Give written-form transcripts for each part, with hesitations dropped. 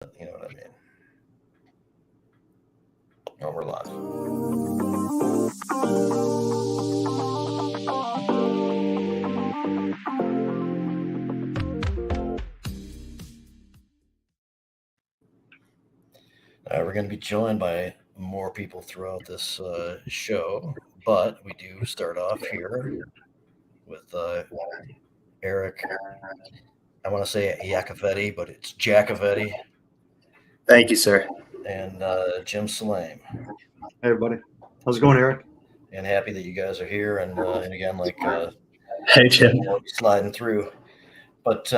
You know what I mean? Oh, we're live. We're going to be joined by more people throughout this show, but we do start off here with Eric. I want to say Iacovetti, but it's Jacovetti, Thank you, sir. and Jim Salame. Hey, everybody. How's it going, Eric? And happy that you guys are here. And again, like Hey, Jim. sliding through. But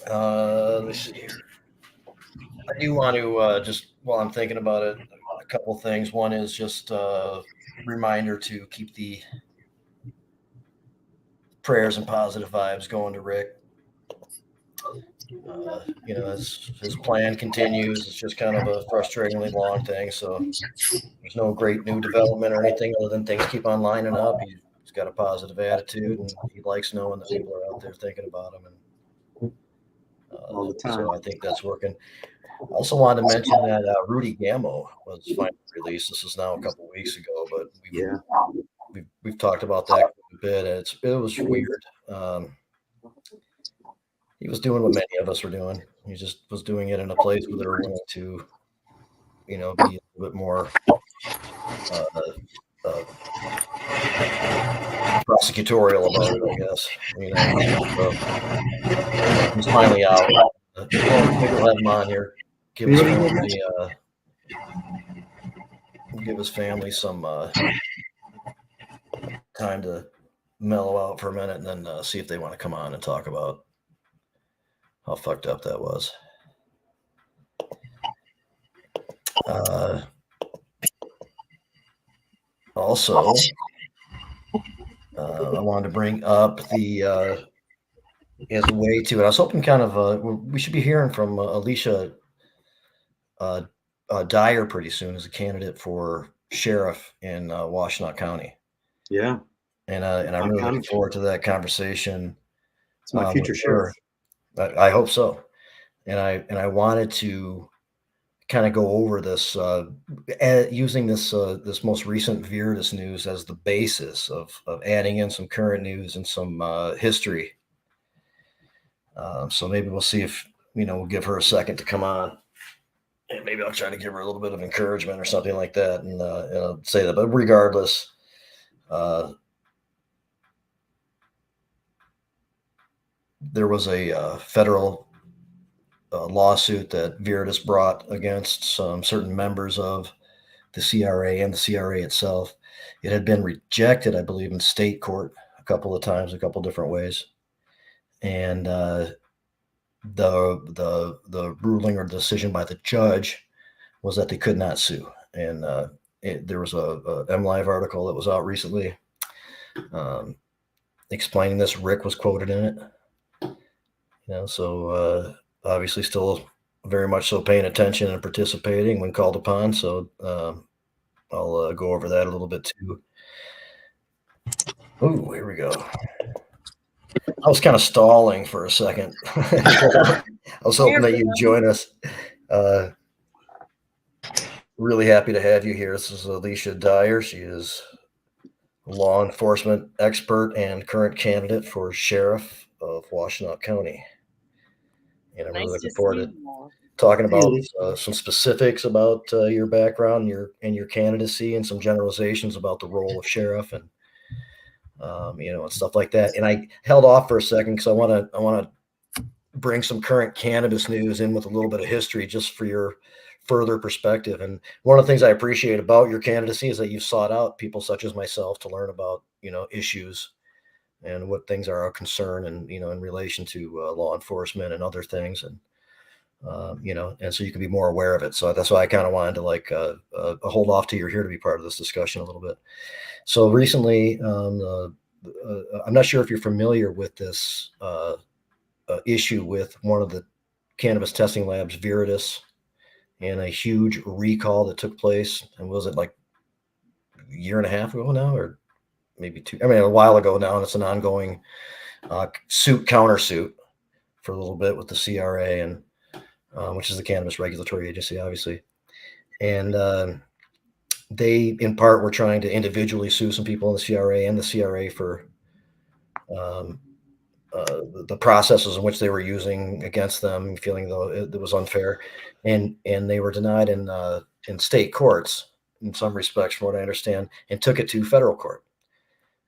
let's see here. I do want to just while I'm thinking about it, a couple things. One is just a reminder to keep the prayers and positive vibes going to Rick. As his plan continues, it's just kind of a frustratingly long thing. So there's no great new development or anything other than things keep on lining up. He's got a positive attitude, and he likes knowing that people are out there thinking about him. And all the time. So I think that's working. I also wanted to mention that Rudy Gammo was finally released. This is now a couple weeks ago, but we've talked about that a bit. And it was weird. He was doing what many of us were doing. He just was doing it in a place where they were willing to, be a little bit more prosecutorial about it, I guess. So he's finally out. Maybe we'll have him on here. Give his family some time to mellow out for a minute, and then see if they want to come on and talk about how fucked up that was. Also, I wanted to bring up the as a way to, and I was hoping kind of we should be hearing from Alicia Dyer pretty soon as a candidate for sheriff in Washtenaw County. Yeah, and I'm really looking forward to that conversation. It's my future sheriff. I hope so. And I wanted to kind of go over this using this most recent Viridis news as the basis of adding in some current news and some history. So maybe we'll see if we'll give her a second to come on, and maybe I'll try to give her a little bit of encouragement or something like that, and say that. But regardless, there was a federal lawsuit that Viridis brought against some certain members of the CRA and the CRA itself. It had been rejected, I believe, in state court a couple of times, a couple different ways, and the ruling or decision by the judge was that they could not sue. And there was a MLive article that was out recently explaining this. Rick was quoted in it. So obviously still very much so paying attention and participating when called upon. So I'll go over that a little bit too. Oh, here we go. I was kind of stalling for a second. I was hoping that you'd join us. Really happy to have you here. This is Alicia Dyer. She is a law enforcement expert and current candidate for sheriff of Washtenaw County. And I'm really looking forward to talking about some specifics about your background and your candidacy, and some generalizations about the role of sheriff and and stuff like that. And I held off for a second because I want to bring some current cannabis news in with a little bit of history, just for your further perspective. And one of the things I appreciate about your candidacy is that you've sought out people such as myself to learn about issues and what things are of concern, and in relation to law enforcement and other things, and and so you can be more aware of it. So that's why I kind of wanted to hold off till you're here to be part of this discussion a little bit. So recently, I'm not sure if you're familiar with this issue with one of the cannabis testing labs, Viridis, and a huge recall that took place. And was it like a year and a half ago now, or maybe two? I mean, a while ago now, and it's an ongoing countersuit for a little bit with the CRA. And which is the Cannabis Regulatory Agency, obviously. And they, in part, were trying to individually sue some people in the CRA and the CRA for um, the processes in which they were using against them, feeling though it was unfair, and they were denied in state courts in some respects, from what I understand, and took it to federal court.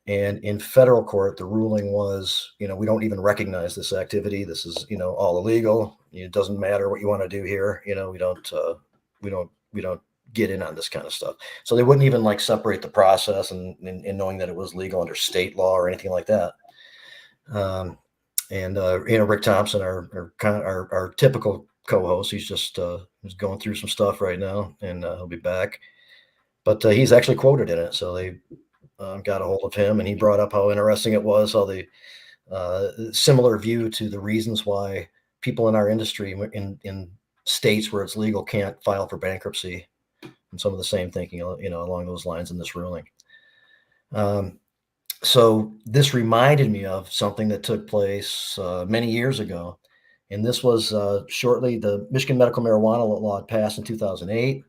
And in federal court, the ruling was, we don't even recognize this activity. This is, all illegal. It doesn't matter what you want to do here. We don't get in on this kind of stuff. So they wouldn't even like separate the process and knowing that it was legal under state law or anything like that. Rick Thompson, our typical co-host, he's just he's going through some stuff right now, and he'll be back. But he's actually quoted in it, so they got a hold of him, and he brought up how interesting it was, how the similar view to the reasons why people in our industry in states where it's legal can't file for bankruptcy, and some of the same thinking, along those lines in this ruling. So this reminded me of something that took place many years ago. And this was shortly, the Michigan medical marijuana law passed in 2008.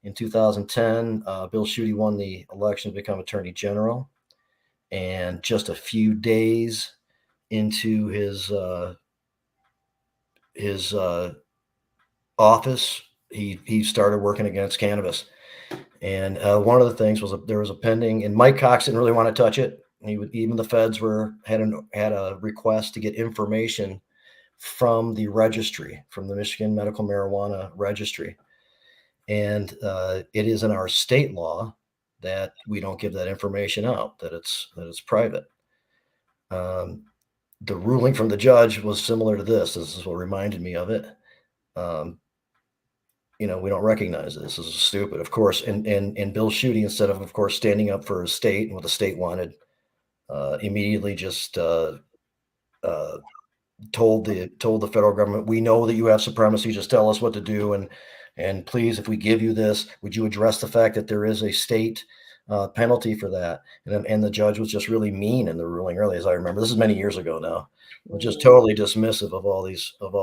In 2010, Bill Schuette won the election to become Attorney General. And just a few days into his office, he started working against cannabis. And one of the things was there was a pending, and Mike Cox didn't really want to touch it. Even the feds had a request to get information from the registry, from the Michigan Medical Marijuana Registry. And it is in our state law that we don't give that information out, that it's private. The ruling from the judge was similar to this. This is what reminded me of it. We don't recognize this. This is stupid, of course. And Bill Schuette, instead of course, standing up for his state and what the state wanted, immediately just told the federal government, "We know that you have supremacy. Just tell us what to do, and please, if we give you this, would you address the fact that there is a state penalty for that?" And the judge was just really mean in the ruling, early as I remember. This is many years ago now. Was just totally dismissive of all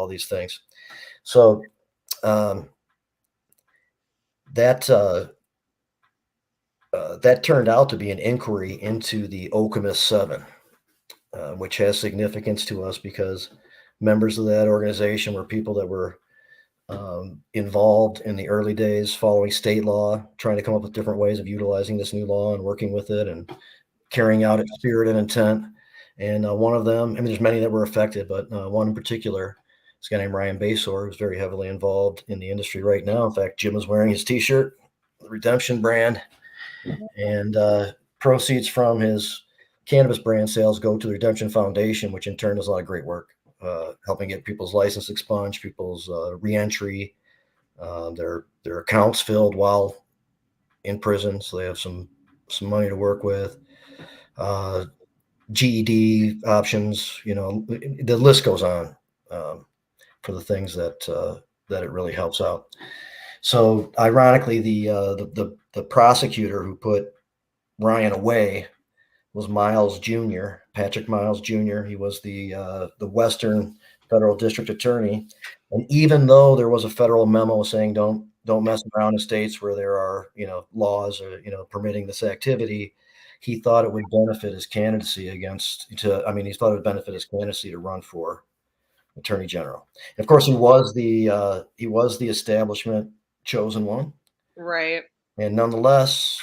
these things. So that turned out to be an inquiry into the Okemos 7, which has significance to us because members of that organization were people that were involved in the early days following state law, trying to come up with different ways of utilizing this new law and working with it and carrying out its spirit and intent. And one of them, there's many that were affected, but one in particular, this guy named Ryan Basor, who's very heavily involved in the industry right now. In fact, Jim is wearing his T-shirt, the Redemption brand, and proceeds from his cannabis brand sales go to the Redemption Foundation, which in turn does a lot of great work, helping get people's license expunged, people's reentry, their accounts filled while in prison, so they have some money to work with. GED options, the list goes on for the things that it really helps out. So ironically, the prosecutor who put Ryan away was Miles Jr., Patrick Miles Jr. He was the Western Federal District Attorney, and even though there was a federal memo saying don't mess around in states where there are laws or permitting this activity, he thought it would benefit his candidacy to run for Attorney General. And of course, he was the establishment chosen one, right? And nonetheless,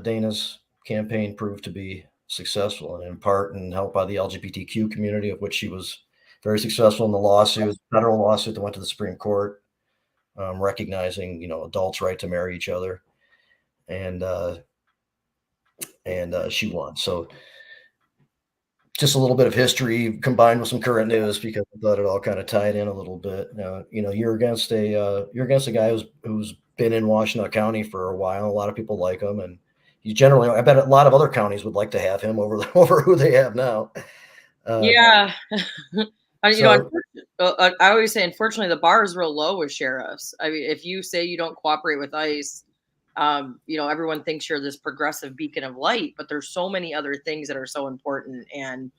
Dana's campaign proved to be successful, and in part and helped by the LGBTQ community, of which she was very successful in the federal lawsuit that went to the Supreme Court, recognizing adults' right to marry each other, and she won. So just a little bit of history combined with some current news, because I thought it all kind of tied in a little bit. You're against a guy who's been in Washtenaw County for a while. A lot of people like him, and I bet a lot of other counties would like to have him over who they have now. Yeah. I always say, unfortunately, the bar is real low with sheriffs. I mean, if you say you don't cooperate with ICE, everyone thinks you're this progressive beacon of light, but there's so many other things that are so important. And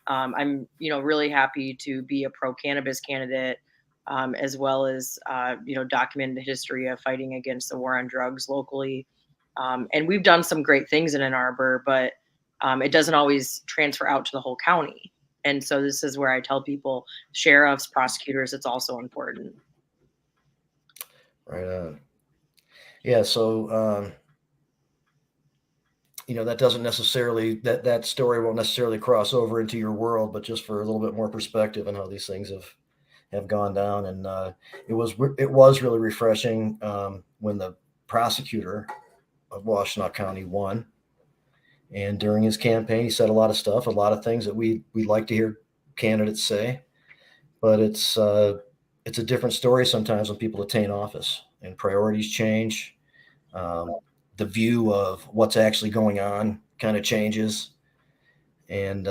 I'm, really happy to be a pro-cannabis candidate. as well as documented history of fighting against the war on drugs locally. And we've done some great things in Ann Arbor, but it doesn't always transfer out to the whole county. And so this is where I tell people, sheriffs, prosecutors, it's also important. Right on. Yeah. So, that doesn't necessarily, that story won't necessarily cross over into your world, but just for a little bit more perspective on how these things have gone down. And it was really refreshing when the prosecutor of Washtenaw County won. And during his campaign, he said a lot of things that we like to hear candidates say. But it's a different story sometimes when people attain office and priorities change. The view of what's actually going on kind of changes. And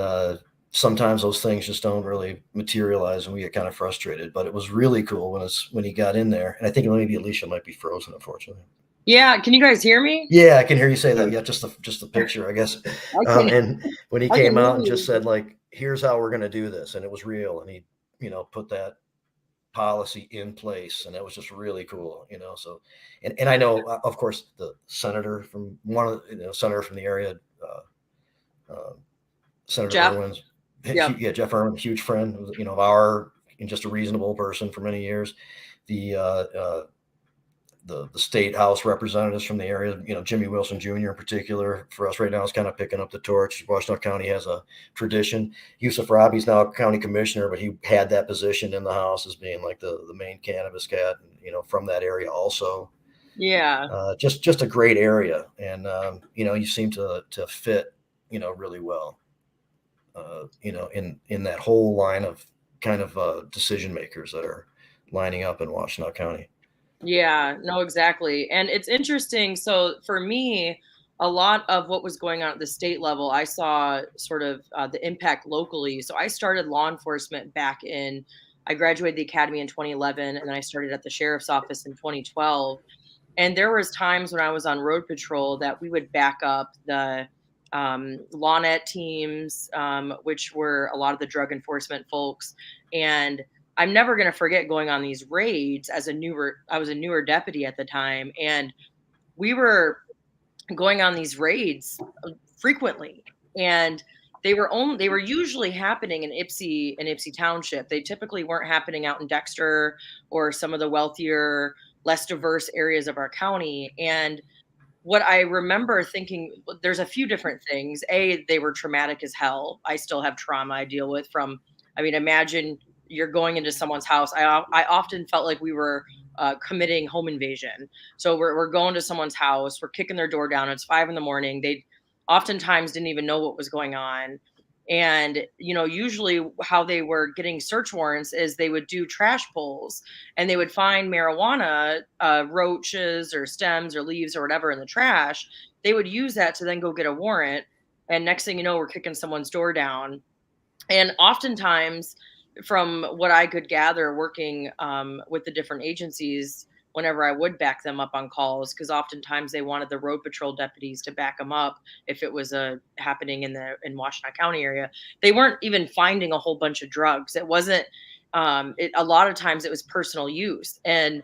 sometimes those things just don't really materialize and we get kind of frustrated. But it was really cool when he got in there. And I think maybe Alicia might be frozen, unfortunately. Yeah, can you guys hear me? Yeah, I can hear you say that. Yeah, just the picture, I guess. And when he came out and just said, like, here's how we're going to do this, and it was real, and he, put that policy in place, and that was just really cool, So, and I know, of course, the senator from senator from the area, Senator Jeff. Irwin's, Yep. Jeff Irwin, huge friend, of our, and just a reasonable person for many years. The state house representatives from the area, Jimmy Wilson Jr. in particular, for us right now is kind of picking up the torch. Washtenaw County has a tradition. Yusuf Rabi's now a county commissioner, but he had that position in the house as being like the main cannabis cat, from that area also. Yeah. Just a great area. And, you seem to fit, really well, in that whole line of kind of decision makers that are lining up in Washtenaw County. Yeah, no, exactly. And it's interesting. So for me, a lot of what was going on at the state level, I saw sort of the impact locally. So I started law enforcement I graduated the academy in 2011, and then I started at the sheriff's office in 2012. And there was times when I was on road patrol that we would back up the LawNet teams, which were a lot of the drug enforcement folks. And I'm never going to forget going on these raids I was a newer deputy at the time, and we were going on these raids frequently, and they were usually happening in Ypsi Township. They typically weren't happening out in Dexter or some of the wealthier, less diverse areas of our county. And what I remember thinking, there's a few different things. They were traumatic as hell. I still have trauma I deal with imagine you're going into someone's house. I often felt like we were committing home invasion. So we're going to someone's house. We're kicking their door down. It's 5 a.m. They oftentimes didn't even know what was going on. And, usually how they were getting search warrants is they would do trash pulls and they would find marijuana, roaches or stems or leaves or whatever in the trash. They would use that to then go get a warrant. And next thing you know, we're kicking someone's door down. And oftentimes, from what I could gather working with the different agencies, whenever I would back them up on calls, because oftentimes they wanted the road patrol deputies to back them up if it was happening in Washtenaw County area. They weren't even finding a whole bunch of drugs. It wasn't. A lot of times it was personal use. And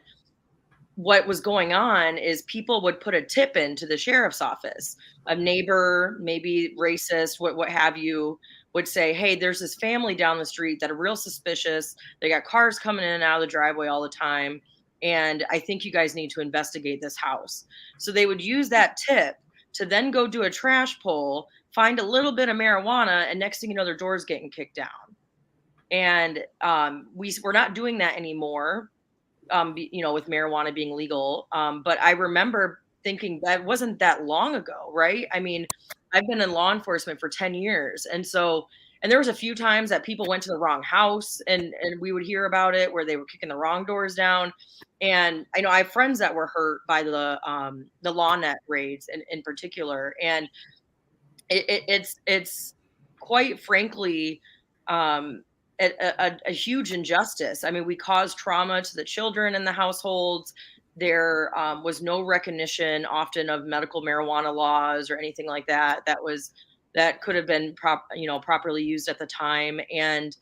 what was going on is people would put a tip into the sheriff's office. A neighbor, maybe racist, what have you, would say, hey, there's this family down the street that are real suspicious. They got cars coming in and out of the driveway all the time. And I think you guys need to investigate this house. So they would use that tip to then go do a trash pull, find a little bit of marijuana, and next thing you know, their door's getting kicked down. And we're not doing that anymore, with marijuana being legal. But I remember thinking that wasn't that long ago, right? I mean, I've been in law enforcement for 10 years. And there was a few times that people went to the wrong house and we would hear about it where they were kicking the wrong doors down. And I know I have friends that were hurt by the LawNet raids in particular. And it's quite frankly, a huge injustice. I mean, we caused trauma to the children in the households. There was no recognition often of medical marijuana laws or anything like that. That could have been properly used at the time. And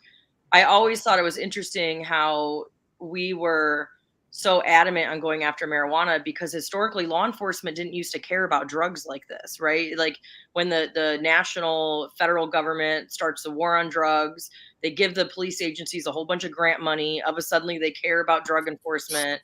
I always thought it was interesting how we were so adamant on going after marijuana because historically law enforcement didn't used to care about drugs like this, right? Like when the national federal government starts the war on drugs, they give the police agencies a whole bunch of grant money. Of a suddenly they care about drug enforcement.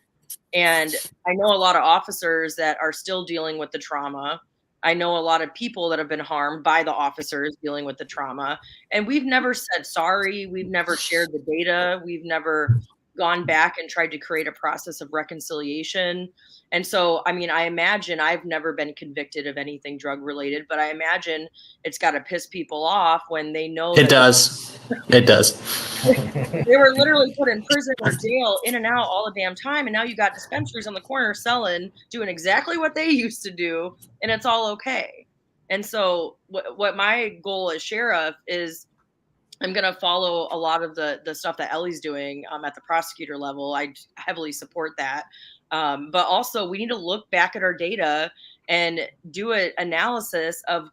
And I know a lot of officers that are still dealing with the trauma. I know a lot of people that have been harmed by the officers dealing with the trauma. And we've never said sorry. We've never shared the data. We've never gone back and tried to create a process of reconciliation. And so, I mean, I imagine I've never been convicted of anything drug related, but I imagine it's got to piss people off when they know It does. It does. they were literally put in prison or jail in and out all the damn time. And now you got dispensaries on the corner selling, doing exactly what they used to do. And it's all okay. And so what my goal as sheriff is, I'm going to follow a lot of the stuff that Ellie's doing at the prosecutor level. I heavily support that. But also we need to look back at our data and do an analysis of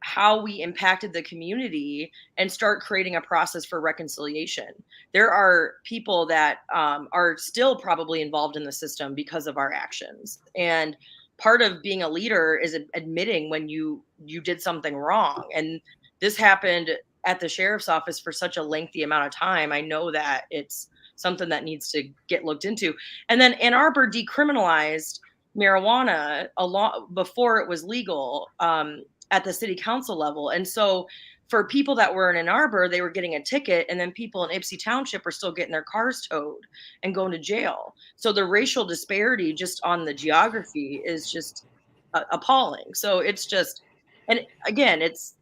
how we impacted the community and start creating a process for reconciliation. There are people that are still probably involved in the system because of our actions. And part of being a leader is admitting when you did something wrong. And this happened at the sheriff's office for such a lengthy amount of time. I know that it's something that needs to get looked into. And then Ann Arbor decriminalized marijuana a lot before it was legal at the city council level. And so for people that were in Ann Arbor, they were getting a ticket, and then people in Ypsi Township are still getting their cars towed and going to jail. So the racial disparity just on the geography is just appalling. So it's just, and again, it's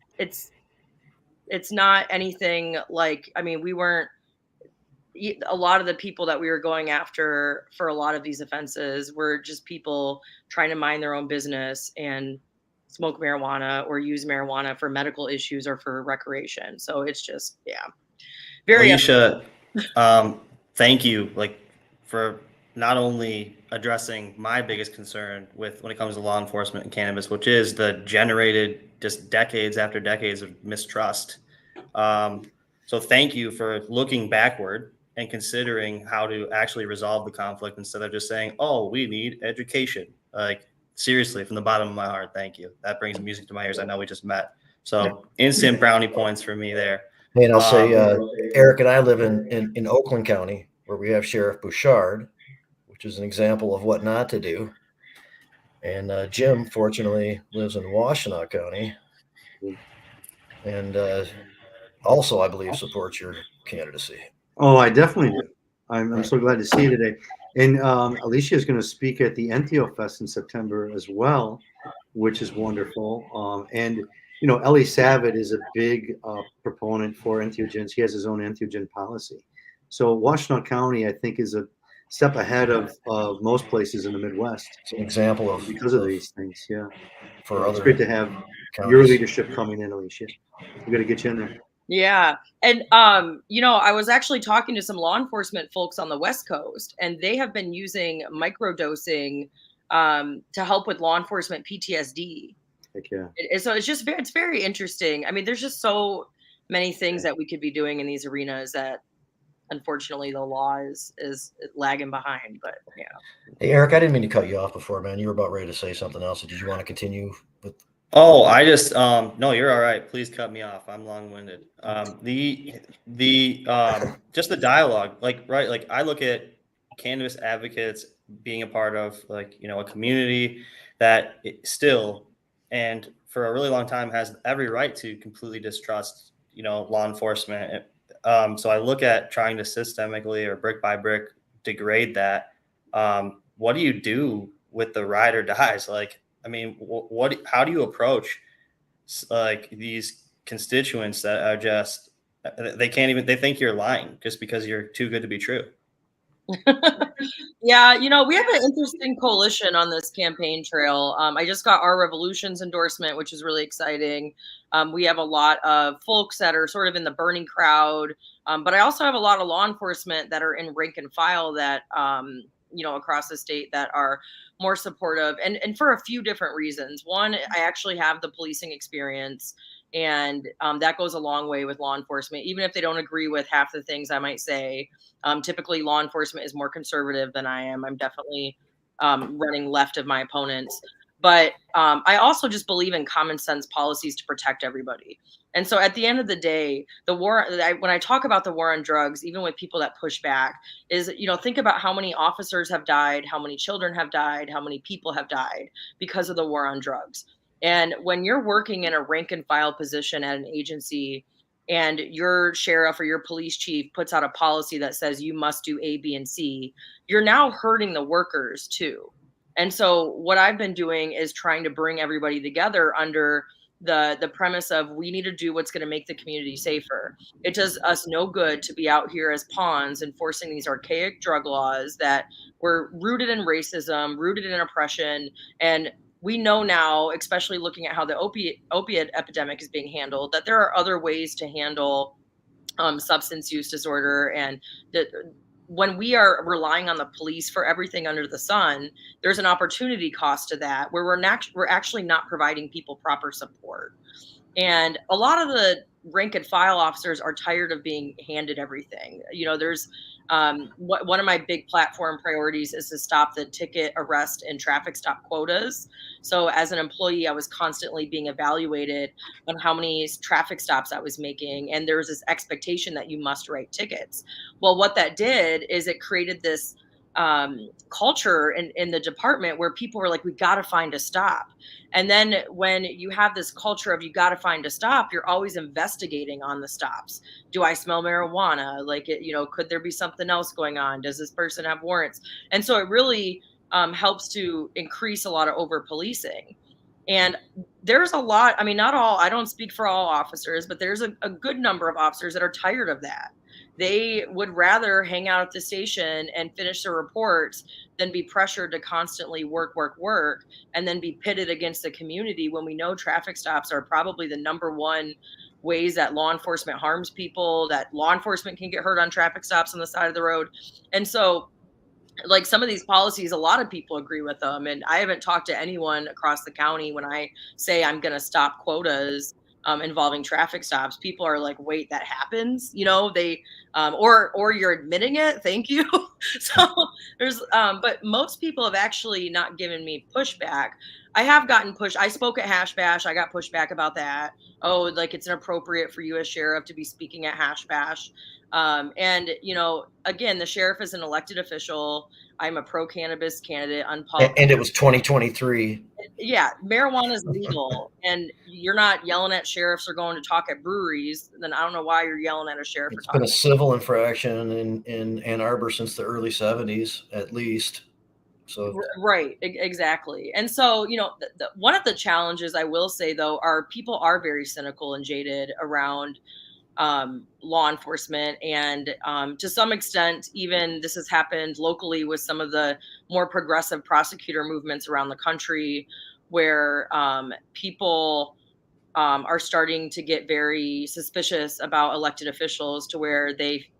not anything like, I mean, we weren't, a lot of the people that we were going after for a lot of these offenses were just people trying to mind their own business and smoke marijuana or use marijuana for medical issues or for recreation. So it's just, yeah. Very Alicia, thank you for not only addressing my biggest concern with when it comes to law enforcement and cannabis, which is the generated just decades after decades of mistrust. So thank you for looking backward and considering how to actually resolve the conflict instead of just saying, oh, we need education. Like, seriously, from the bottom of my heart, thank you. That brings music to my ears. I know we just met. So instant brownie points for me there. And I'll say, Eric and I live in Oakland County, where we have Sheriff Bouchard, which is an example of what not to do. And Jim, fortunately, lives in Washtenaw County. And also, I believe, supports your candidacy. Oh, I definitely do. I'm so glad to see you today. And Alicia is going to speak at the Entheo Fest in September as well, which is wonderful. And, you know, Ellie Savitt is a big proponent for entheogens. He has his own entheogen policy. So Washtenaw County, I think, is a step ahead of most places in the Midwest. It's an example of because of these things. Yeah. For it's great to have counties. Your leadership coming in, Alicia. We got to get you in there. Yeah. And, you know, I was actually talking to some law enforcement folks on the West Coast, and they have been using microdosing to help with law enforcement PTSD. Heck yeah. So it's very interesting. I mean, there's just so many things that we could be doing in these arenas that unfortunately the law is lagging behind. But yeah. Hey, Eric, I didn't mean to cut you off before, man. You were about ready to say something else. Did you want to continue with? Oh, I just no, you're all right. Please cut me off. I'm long-winded. Just the dialogue, like I look at cannabis advocates being a part of a community that still and for a really long time has every right to completely distrust law enforcement. So I look at trying to systemically or brick by brick degrade that. What do you do with the ride or dies? I mean, how do you approach these constituents that are just, they think you're lying just because you're too good to be true? Yeah, we have an interesting coalition on this campaign trail. I just got Our Revolution's endorsement, which is really exciting. We have a lot of folks that are sort of in the burning crowd, but I also have a lot of law enforcement that are in rank and file that, across the state that are more supportive and for a few different reasons. One, I actually have the policing experience And that goes a long way with law enforcement, even if they don't agree with half the things I might say. Typically, law enforcement is more conservative than I am. I'm definitely running left of my opponents. But I also just believe in common sense policies to protect everybody. And so at the end of the day, when I talk about the war on drugs, even with people that push back, is, think about how many officers have died, how many children have died, how many people have died because of the war on drugs. And when you're working in a rank and file position at an agency and your sheriff or your police chief puts out a policy that says you must do A, B, and C, you're now hurting the workers too. And so what I've been doing is trying to bring everybody together under the premise of we need to do what's going to make the community safer. It does us no good to be out here as pawns enforcing these archaic drug laws that were rooted in racism, rooted in oppression. And we know now, especially looking at how the opiate epidemic is being handled, that there are other ways to handle substance use disorder. And that when we are relying on the police for everything under the sun, there's an opportunity cost to that where we're actually not providing people proper support. And a lot of the rank and file officers are tired of being handed everything. There's one of my big platform priorities is to stop the ticket, arrest, and traffic stop quotas. So as an employee, I was constantly being evaluated on how many traffic stops I was making. And there was this expectation that you must write tickets. Well, what that did is it created this culture in the department where people were like, we got to find a stop. And then when you have this culture of you got to find a stop, you're always investigating on the stops. Do I smell marijuana? Could there be something else going on? Does this person have warrants? And so it really helps to increase a lot of over policing. And there's a lot, not all, I don't speak for all officers, but there's a good number of officers that are tired of that. They would rather hang out at the station and finish their reports than be pressured to constantly work, and then be pitted against the community when we know traffic stops are probably the number one ways that law enforcement harms people, that law enforcement can get hurt on traffic stops on the side of the road. And so like some of these policies, a lot of people agree with them. And I haven't talked to anyone across the county when I say I'm going to stop quotas involving traffic stops. People are like, wait, that happens? They, or you're admitting it. Thank you. So there's, but most people have actually not given me pushback. I have gotten pushed. I spoke at Hash Bash. I got pushback about that. Oh, like it's inappropriate for you as sheriff to be speaking at Hash Bash. And again, the sheriff is an elected official. I'm a pro-cannabis candidate, unpolitical. And it was 2023. Yeah, marijuana is legal, and you're not yelling at sheriffs or going to talk at breweries. Then I don't know why you're yelling at a sheriff. It's been a civil infraction in Ann Arbor since the early 70s, at least. So right, exactly. And so one of the challenges I will say though are people are very cynical and jaded around law enforcement, and to some extent even this has happened locally with some of the more progressive prosecutor movements around the country where people are starting to get very suspicious about elected officials to where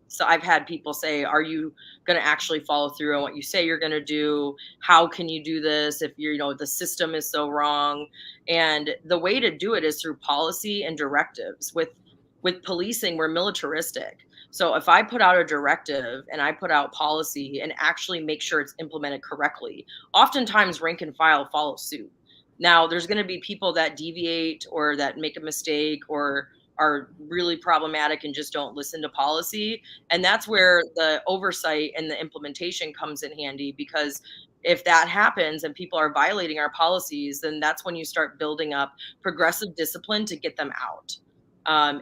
so I've had people say, are you going to actually follow through on what you say you're going to do? How can you do this if the system is so wrong? And the way to do it is through policy and directives. With policing, we're militaristic. So if I put out a directive and I put out policy and actually make sure it's implemented correctly, oftentimes rank and file follow suit. Now, there's going to be people that deviate or that make a mistake or are really problematic and just don't listen to policy. And that's where the oversight and the implementation comes in handy, because if that happens and people are violating our policies, then that's when you start building up progressive discipline to get them out.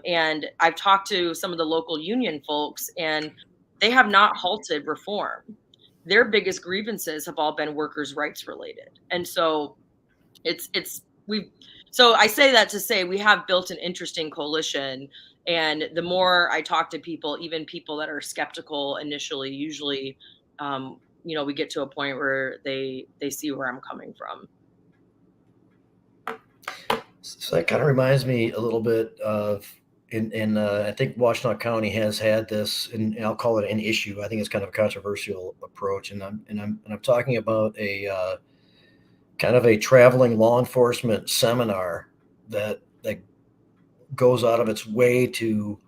And I've talked to some of the local union folks, and they have not halted reform. Their biggest grievances have all been workers' rights related. And so so I say that to say we have built an interesting coalition. And the more I talk to people, even people that are skeptical initially, usually, we get to a point where they see where I'm coming from. So that kind of reminds me a little bit of, I think Washtenaw County has had this, and I'll call it an issue. I think it's kind of a controversial approach, and I'm talking about a kind of a traveling law enforcement seminar that goes out of its way to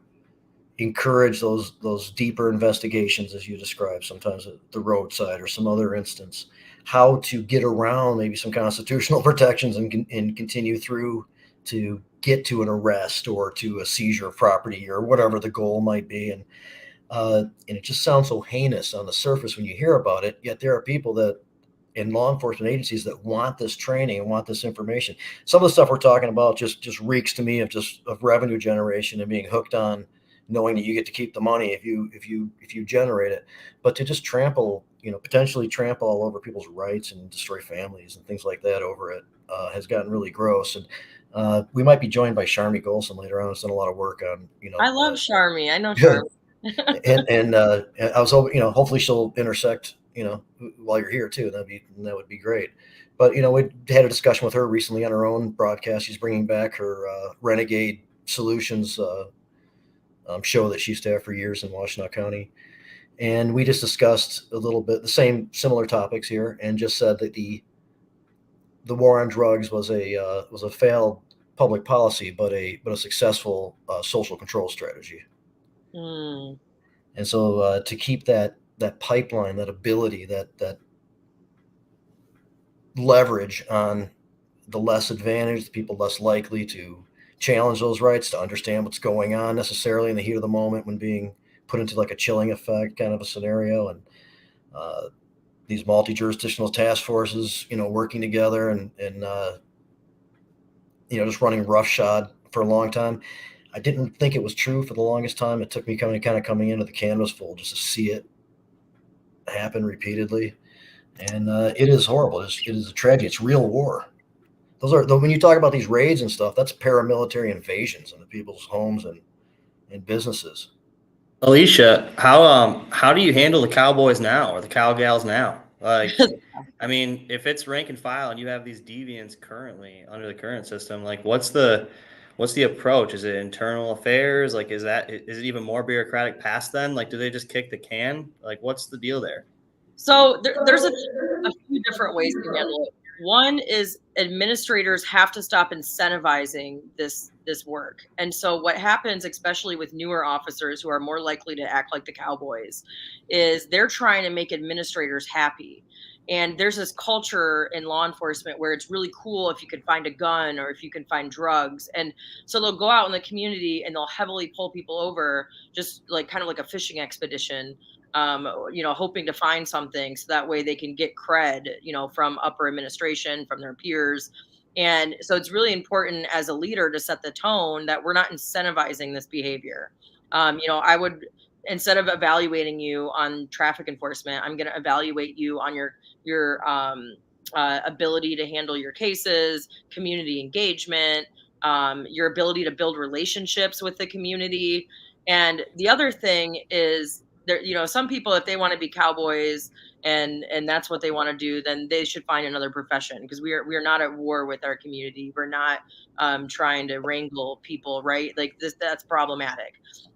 encourage those deeper investigations, as you described, sometimes at the roadside or some other instance, how to get around maybe some constitutional protections and continue through to get to an arrest or to a seizure of property or whatever the goal might be. And it just sounds so heinous on the surface when you hear about it, yet there are people that in law enforcement agencies that want this training and want this information. Some of the stuff we're talking about just reeks to me of revenue generation and being hooked on knowing that you get to keep the money if you generate it. But to just potentially trample all over people's rights and destroy families and things like that over it has gotten really gross. And we might be joined by Sharmi Golson later on. Who's done a lot of work on I love Sharmi. I know good. Sharmi. and I was hoping, hopefully she'll intersect, while you're here too. That would be great. But we had a discussion with her recently on her own broadcast. She's bringing back her Renegade Solutions show that she used to have for years in Washtenaw County, and we just discussed a little bit the similar topics here, and just said that the war on drugs was a failed public policy, but a successful social control strategy. Mm. And so to keep that pipeline, that ability, that leverage on the less advantaged, the people less likely to challenge those rights, to understand what's going on necessarily in the heat of the moment when being put into like a chilling effect kind of a scenario. And these multi-jurisdictional task forces, working together and just running roughshod for a long time. I didn't think it was true for the longest time. It took me coming into the Cannabis fold just to see it happen repeatedly. And it is horrible. It is a tragedy. It's real war. When you talk about these raids and stuff, that's paramilitary invasions into people's homes and businesses. Alicia, how do you handle the cowboys now or the cowgals now? Like, I mean, if it's rank and file and you have these deviants currently under the current system, like what's the approach? Is it internal affairs? Like, is it even more bureaucratic past then? Like, do they just kick the can? Like, what's the deal there? So there's a few different ways to handle it. One is administrators have to stop incentivizing this work. And so what happens, especially with newer officers who are more likely to act like the cowboys, is they're trying to make administrators happy. And there's this culture in law enforcement where it's really cool if you can find a gun or if you can find drugs. And so they'll go out in the community and they'll heavily pull people over, just like kind of like a fishing expedition, hoping to find something so that way they can get cred, from upper administration, from their peers. And so it's really important as a leader to set the tone that we're not incentivizing this behavior. I would, instead of evaluating you on traffic enforcement, I'm going to evaluate you on your ability to handle your cases, community engagement, your ability to build relationships with the community. And the other thing is, there, some people, if they want to be cowboys and that's what they want to do, then they should find another profession, because we are not at war with our community. We're not trying to wrangle people, right? Like that's problematic.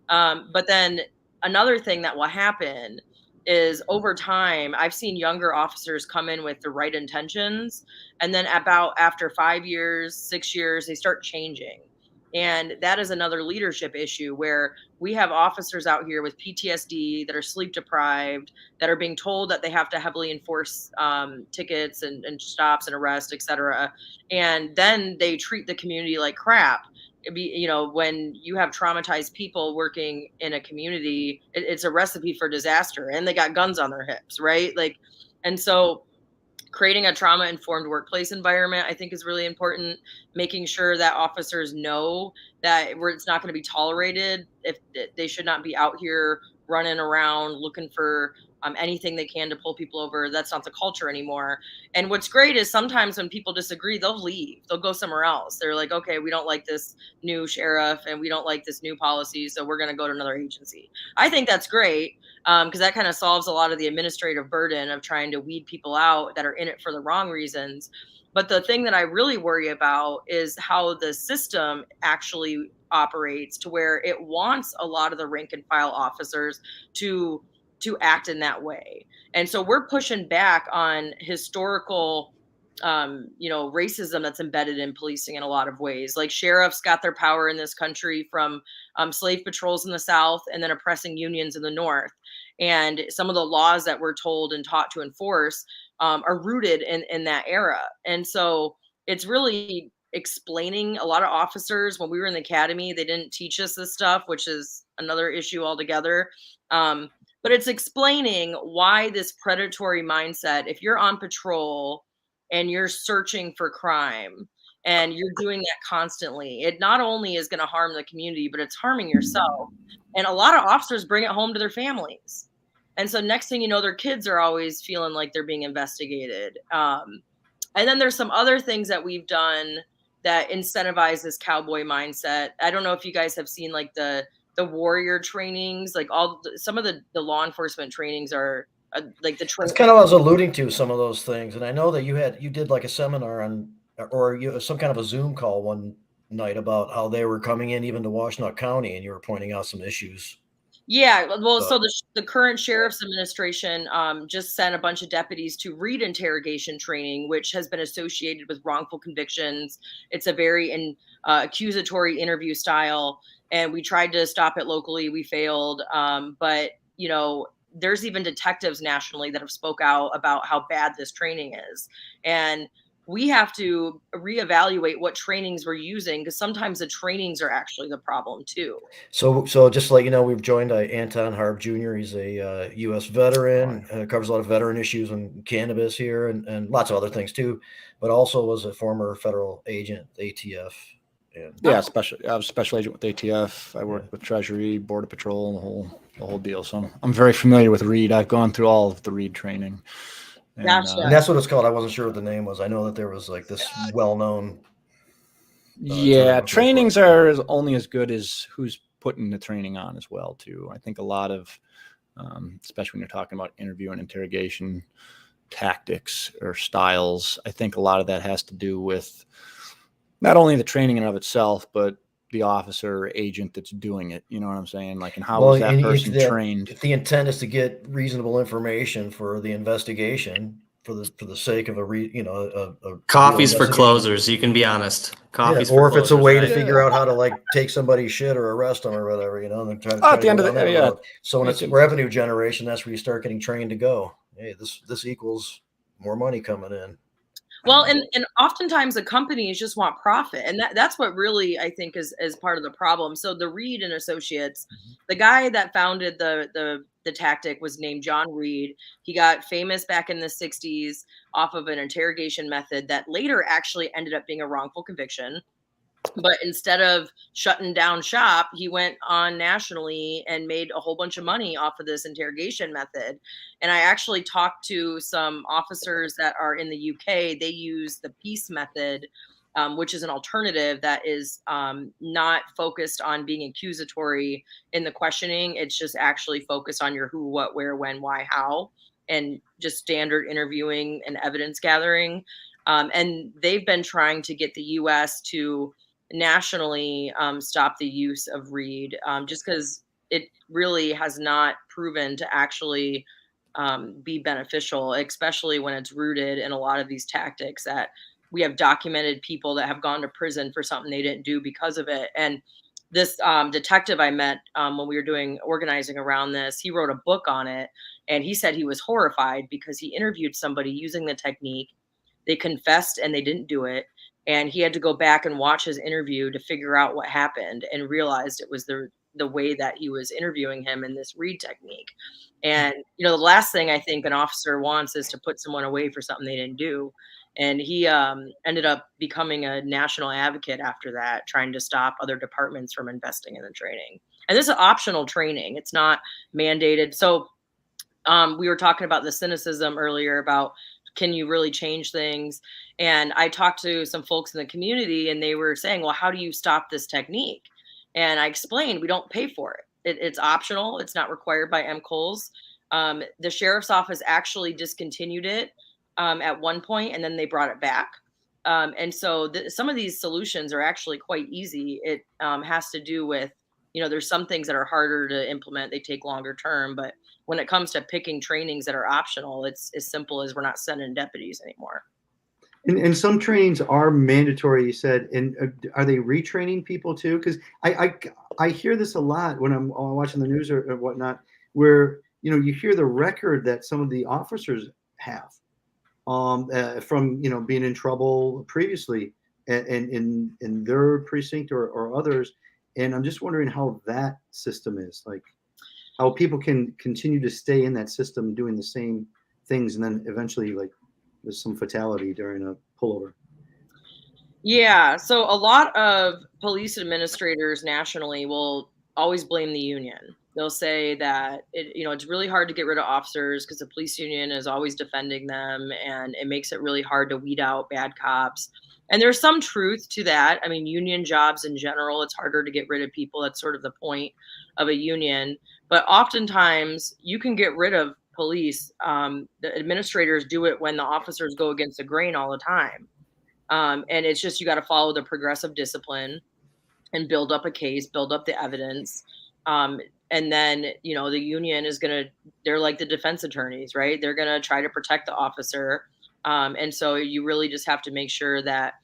But then another thing that will happen is over time, I've seen younger officers come in with the right intentions, and then after 5 years, 6 years, they start changing. And that is another leadership issue where we have officers out here with PTSD that are sleep deprived, that are being told that they have to heavily enforce tickets and stops and arrests, et cetera. And then they treat the community like crap. When you have traumatized people working in a community, it's a recipe for disaster, and they got guns on their hips, right? And so creating a trauma-informed workplace environment, I think, is really important. Making sure that officers know that it's not going to be tolerated. If they should not be out here running around looking for anything they can to pull people over. That's not the culture anymore. And what's great is sometimes when people disagree, they'll leave. They'll go somewhere else. They're like, okay, we don't like this new sheriff and we don't like this new policy, so we're going to go to another agency. I think that's great, because that kind of solves a lot of the administrative burden of trying to weed people out that are in it for the wrong reasons. But the thing that I really worry about is how the system actually operates, to where it wants a lot of the rank and file officers to act in that way. And so we're pushing back on historical racism that's embedded in policing in a lot of ways. Like sheriffs got their power in this country from slave patrols in the South and then oppressing unions in the North. And some of the laws that we're told and taught to enforce are rooted in that era. And so it's really explaining. A lot of officers, when we were in the academy, they didn't teach us this stuff, which is another issue altogether. But it's explaining why this predatory mindset, if you're on patrol and you're searching for crime and you're doing that constantly, it not only is going to harm the community, but it's harming yourself. And a lot of officers bring it home to their families. And so next thing you know, their kids are always feeling like they're being investigated. And then there's some other things that we've done that incentivize this cowboy mindset. I don't know if you guys have seen like the warrior trainings, like some of the law enforcement trainings are like the That's kind of what I was alluding to, some of those things. And I know that you did like a seminar some kind of a Zoom call one night about how they were coming in even to Washtenaw County, and you were pointing out some issues. Yeah, well, so the current sheriff's administration just sent a bunch of deputies to Reed interrogation training, which has been associated with wrongful convictions. It's a very accusatory interview style, and we tried to stop it locally. We failed, but there's even detectives nationally that have spoke out about how bad this training is, and we have to reevaluate what trainings we're using, because sometimes the trainings are actually the problem too. So just to let you know, we've joined Anton Harb Jr. He's a U.S. veteran, covers a lot of veteran issues and cannabis here and lots of other things too, but also was a former federal agent, ATF. I was special agent with ATF. I worked with Treasury, Border Patrol, the whole deal. So I'm very familiar with Reed. I've gone through all of the Reed training. And that's what it's called. I wasn't sure what the name was. I know that there was like this well-known. Trainings are only as good as who's putting the training on as well too. I think a lot of, especially when you're talking about interview and interrogation tactics or styles, I think a lot of that has to do with not only the training in and of itself, but the officer or agent that's doing it. You know what I'm saying? Like, and how is that person trained? If the intent is to get reasonable information for the investigation, for the sake of a coffee's for closers. You can be honest. Coffee's or if it's a way to figure out how to like take somebody's shit or arrest them or whatever, and then try to at the end of the day, yeah. So when it's revenue generation, that's where you start getting trained to go. Hey, this equals more money coming in. Well, and oftentimes the companies just want profit, and that's what really I think is part of the problem. So the Reed and Associates, the guy that founded the tactic was named John Reed. He got famous back in the 60s off of an interrogation method that later actually ended up being a wrongful conviction. But instead of shutting down shop, he went on nationally and made a whole bunch of money off of this interrogation method. And I actually talked to some officers that are in the UK. They use the peace method, which is an alternative that is not focused on being accusatory in the questioning. It's just actually focused on your who, what, where, when, why, how, and just standard interviewing and evidence gathering. And they've been trying to get the US to nationally stop the use of Reed, just because it really has not proven to actually be beneficial, especially when it's rooted in a lot of these tactics that we have documented people that have gone to prison for something they didn't do because of it. And this detective I met when we were organizing around this, he wrote a book on it, and he said he was horrified because he interviewed somebody using the technique. They confessed and they didn't do it. And he had to go back and watch his interview to figure out what happened, and realized it was the way that he was interviewing him in this Reed technique. And, the last thing I think an officer wants is to put someone away for something they didn't do. And he ended up becoming a national advocate after that, trying to stop other departments from investing in the training. And this is optional training. It's not mandated. So we were talking about the cynicism earlier about, can you really change things? And I talked to some folks in the community, and they were saying, well, how do you stop this technique? And I explained, we don't pay for it. It's optional. It's not required by MCOLs. The sheriff's office actually discontinued it at one point, and then they brought it back. And so some of these solutions are actually quite easy. It has to do with, there's some things that are harder to implement. They take longer term, but when it comes to picking trainings that are optional, it's as simple as we're not sending deputies anymore. And some trainings are mandatory, you said. And are they retraining people too? Because I hear this a lot when I'm watching the news or whatnot, where you hear the record that some of the officers have from being in trouble previously in their precinct or others. And I'm just wondering how that system is, like how people can continue to stay in that system doing the same things, and then eventually like there's some fatality during a pullover. Yeah, so a lot of police administrators nationally will always blame the union. They'll say that it's really hard to get rid of officers because the police union is always defending them, and it makes it really hard to weed out bad cops. And there's some truth to that. I mean, union jobs in general, it's harder to get rid of people. That's sort of the point of a union. But oftentimes, you can get rid of police. The administrators do it when the officers go against the grain all the time. And it's just, you got to follow the progressive discipline and build up a case, build up the evidence. And then, the union is they're like the defense attorneys, right? They're going to try to protect the officer. And so you really just have to make sure that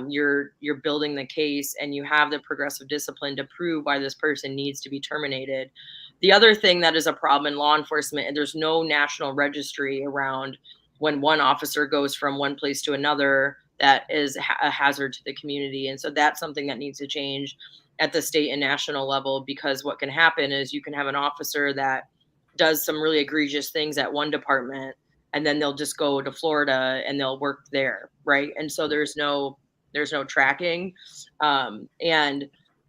you're building the case and you have the progressive discipline to prove why this person needs to be terminated. The other thing that is a problem in law enforcement, and there's no national registry around when one officer goes from one place to another that is a hazard to the community. And so that's something that needs to change at the state and national level, because what can happen is you can have an officer that does some really egregious things at one department, and then they'll just go to Florida and they'll work there, right? And so there's no tracking, and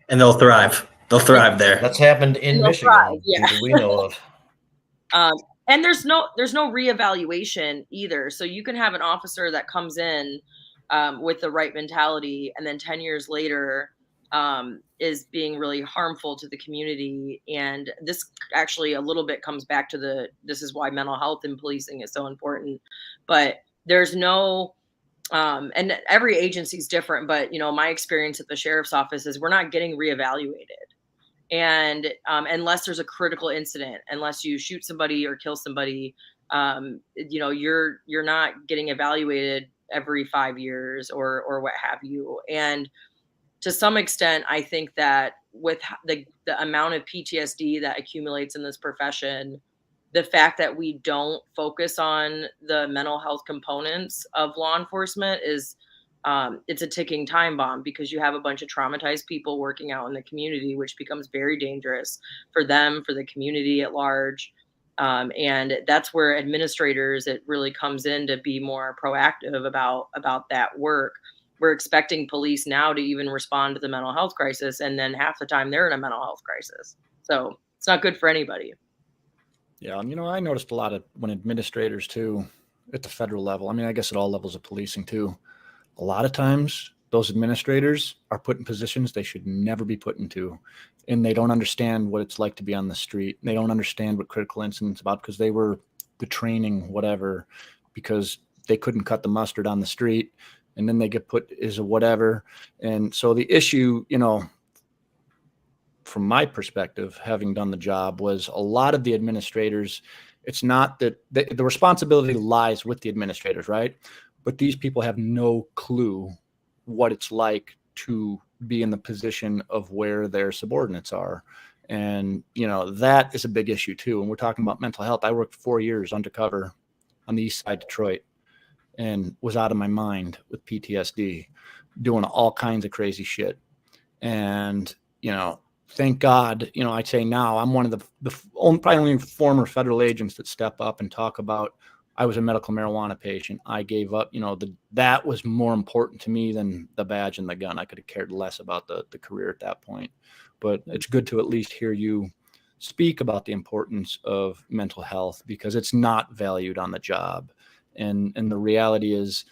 they'll thrive. They'll thrive there. That's happened in Michigan. Thrive, yeah. That we know of. And there's no reevaluation either. So you can have an officer that comes in with the right mentality, and then 10 years later is being really harmful to the community. And this actually a little bit comes back to this is why mental health in policing is so important. But there's no, and every agency is different, but my experience at the sheriff's office is we're not getting reevaluated. And unless there's a critical incident, unless you shoot somebody or kill somebody, you're not getting evaluated every 5 years or what have you. And to some extent, I think that with the amount of PTSD that accumulates in this profession, the fact that we don't focus on the mental health components of law enforcement is it's a ticking time bomb, because you have a bunch of traumatized people working out in the community, which becomes very dangerous for them, for the community at large. And that's where administrators, it really comes in to be more proactive about that work. We're expecting police now to even respond to the mental health crisis, and then half the time they're in a mental health crisis. So it's not good for anybody. Yeah, I noticed a lot of when administrators too, at the federal level, I guess at all levels of policing too, a lot of times those administrators are put in positions they should never be put into, and they don't understand what it's like to be on the street. They don't understand what critical incidents about, because they were the training, whatever, because they couldn't cut the mustard on the street, and then they get put as a whatever. And so the issue, from my perspective, having done the job, was a lot of the administrators, it's not that the responsibility lies with the administrators, right? But these people have no clue what it's like to be in the position of where their subordinates are. And, that is a big issue too. And we're talking about mental health. I worked 4 years undercover on the east side of Detroit and was out of my mind with PTSD, doing all kinds of crazy shit. And, thank God, I'd say now I'm one of the probably only former federal agents that step up and talk about, I was a medical marijuana patient. I gave up, that was more important to me than the badge and the gun. I could have cared less about the career at that point. But it's good to at least hear you speak about the importance of mental health, because it's not valued on the job. And the reality is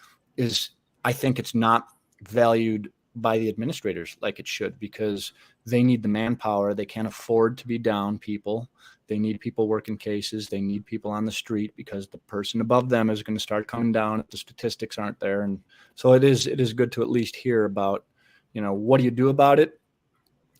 I think it's not valued by the administrators like it should, because they need the manpower. They can't afford to be down people. They need people working cases. They need people on the street, because the person above them is going to start coming down if the statistics aren't there. And so it is good to at least hear about, what do you do about it?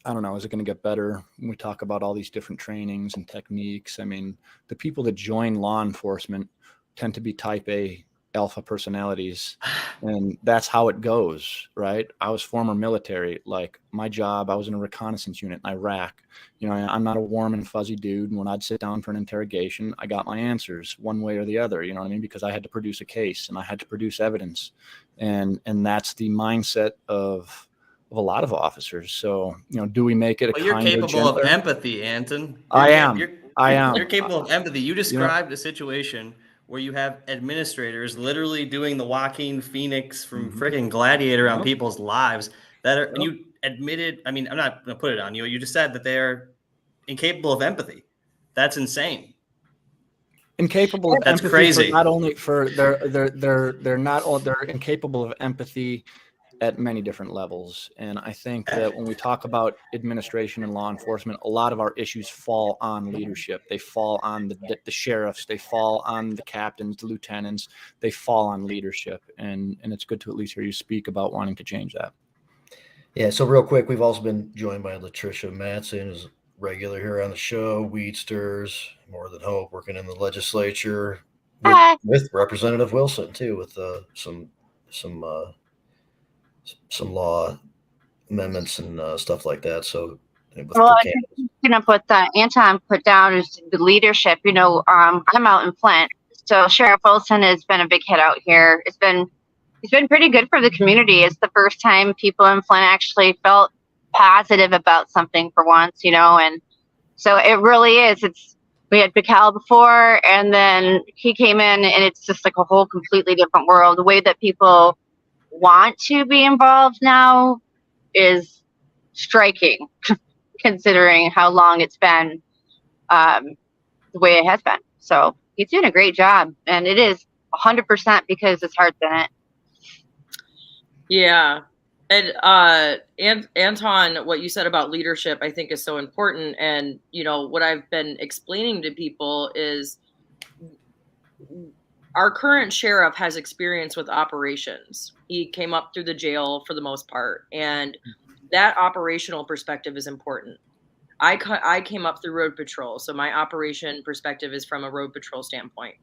I don't know. Is it going to get better when we talk about all these different trainings and techniques? The people that join law enforcement tend to be type A alpha personalities, and that's how it goes, right? I was former military. Like my job, I was in a reconnaissance unit in Iraq. I'm not a warm and fuzzy dude. And when I'd sit down for an interrogation, I got my answers one way or the other, you know what I mean? Because I had to produce a case and I had to produce evidence. And that's the mindset of a lot of officers. So, do we make it a But you're kinder, capable of gentler? empathy, Anton. I am. You're capable of empathy. You described a situation where you have administrators literally doing the Joaquin Phoenix from freaking Gladiator on people's lives that are, you admitted, I mean, I'm not going to put it on you. You just said that they're incapable of empathy. That's insane. Incapable of That's empathy crazy. for not only for they're incapable of empathy at many different levels. And I think that when we talk about administration and law enforcement, a lot of our issues fall on leadership. They fall on the sheriffs. They fall on the captains, the lieutenants. They fall on leadership. And it's good to at least hear you speak about wanting to change that. Yeah. So real quick, we've also been joined by Latricia Matson, who's regular here on the show. Weedsters, More Than Hope, working in the legislature with Representative Wilson too, with some law amendments and stuff like that. So, what Anton put down is the leadership. I'm out in Flint, so Sheriff Wilson has been a big hit out here. It's been pretty good for the community. It's the first time people in Flint actually felt positive about something for once, and so it really is. We had Mikhail before, and then he came in, and it's just like a whole completely different world. The way that people want to be involved now is striking, considering how long it's been the way it has been. So he's doing a great job, and it is 100% because his heart's in it. Yeah. And Anton, what you said about leadership, I think is so important. And, what I've been explaining to people is our current sheriff has experience with operations. He came up through the jail for the most part. And that operational perspective is important. I came up through road patrol. So my operation perspective is from a road patrol standpoint.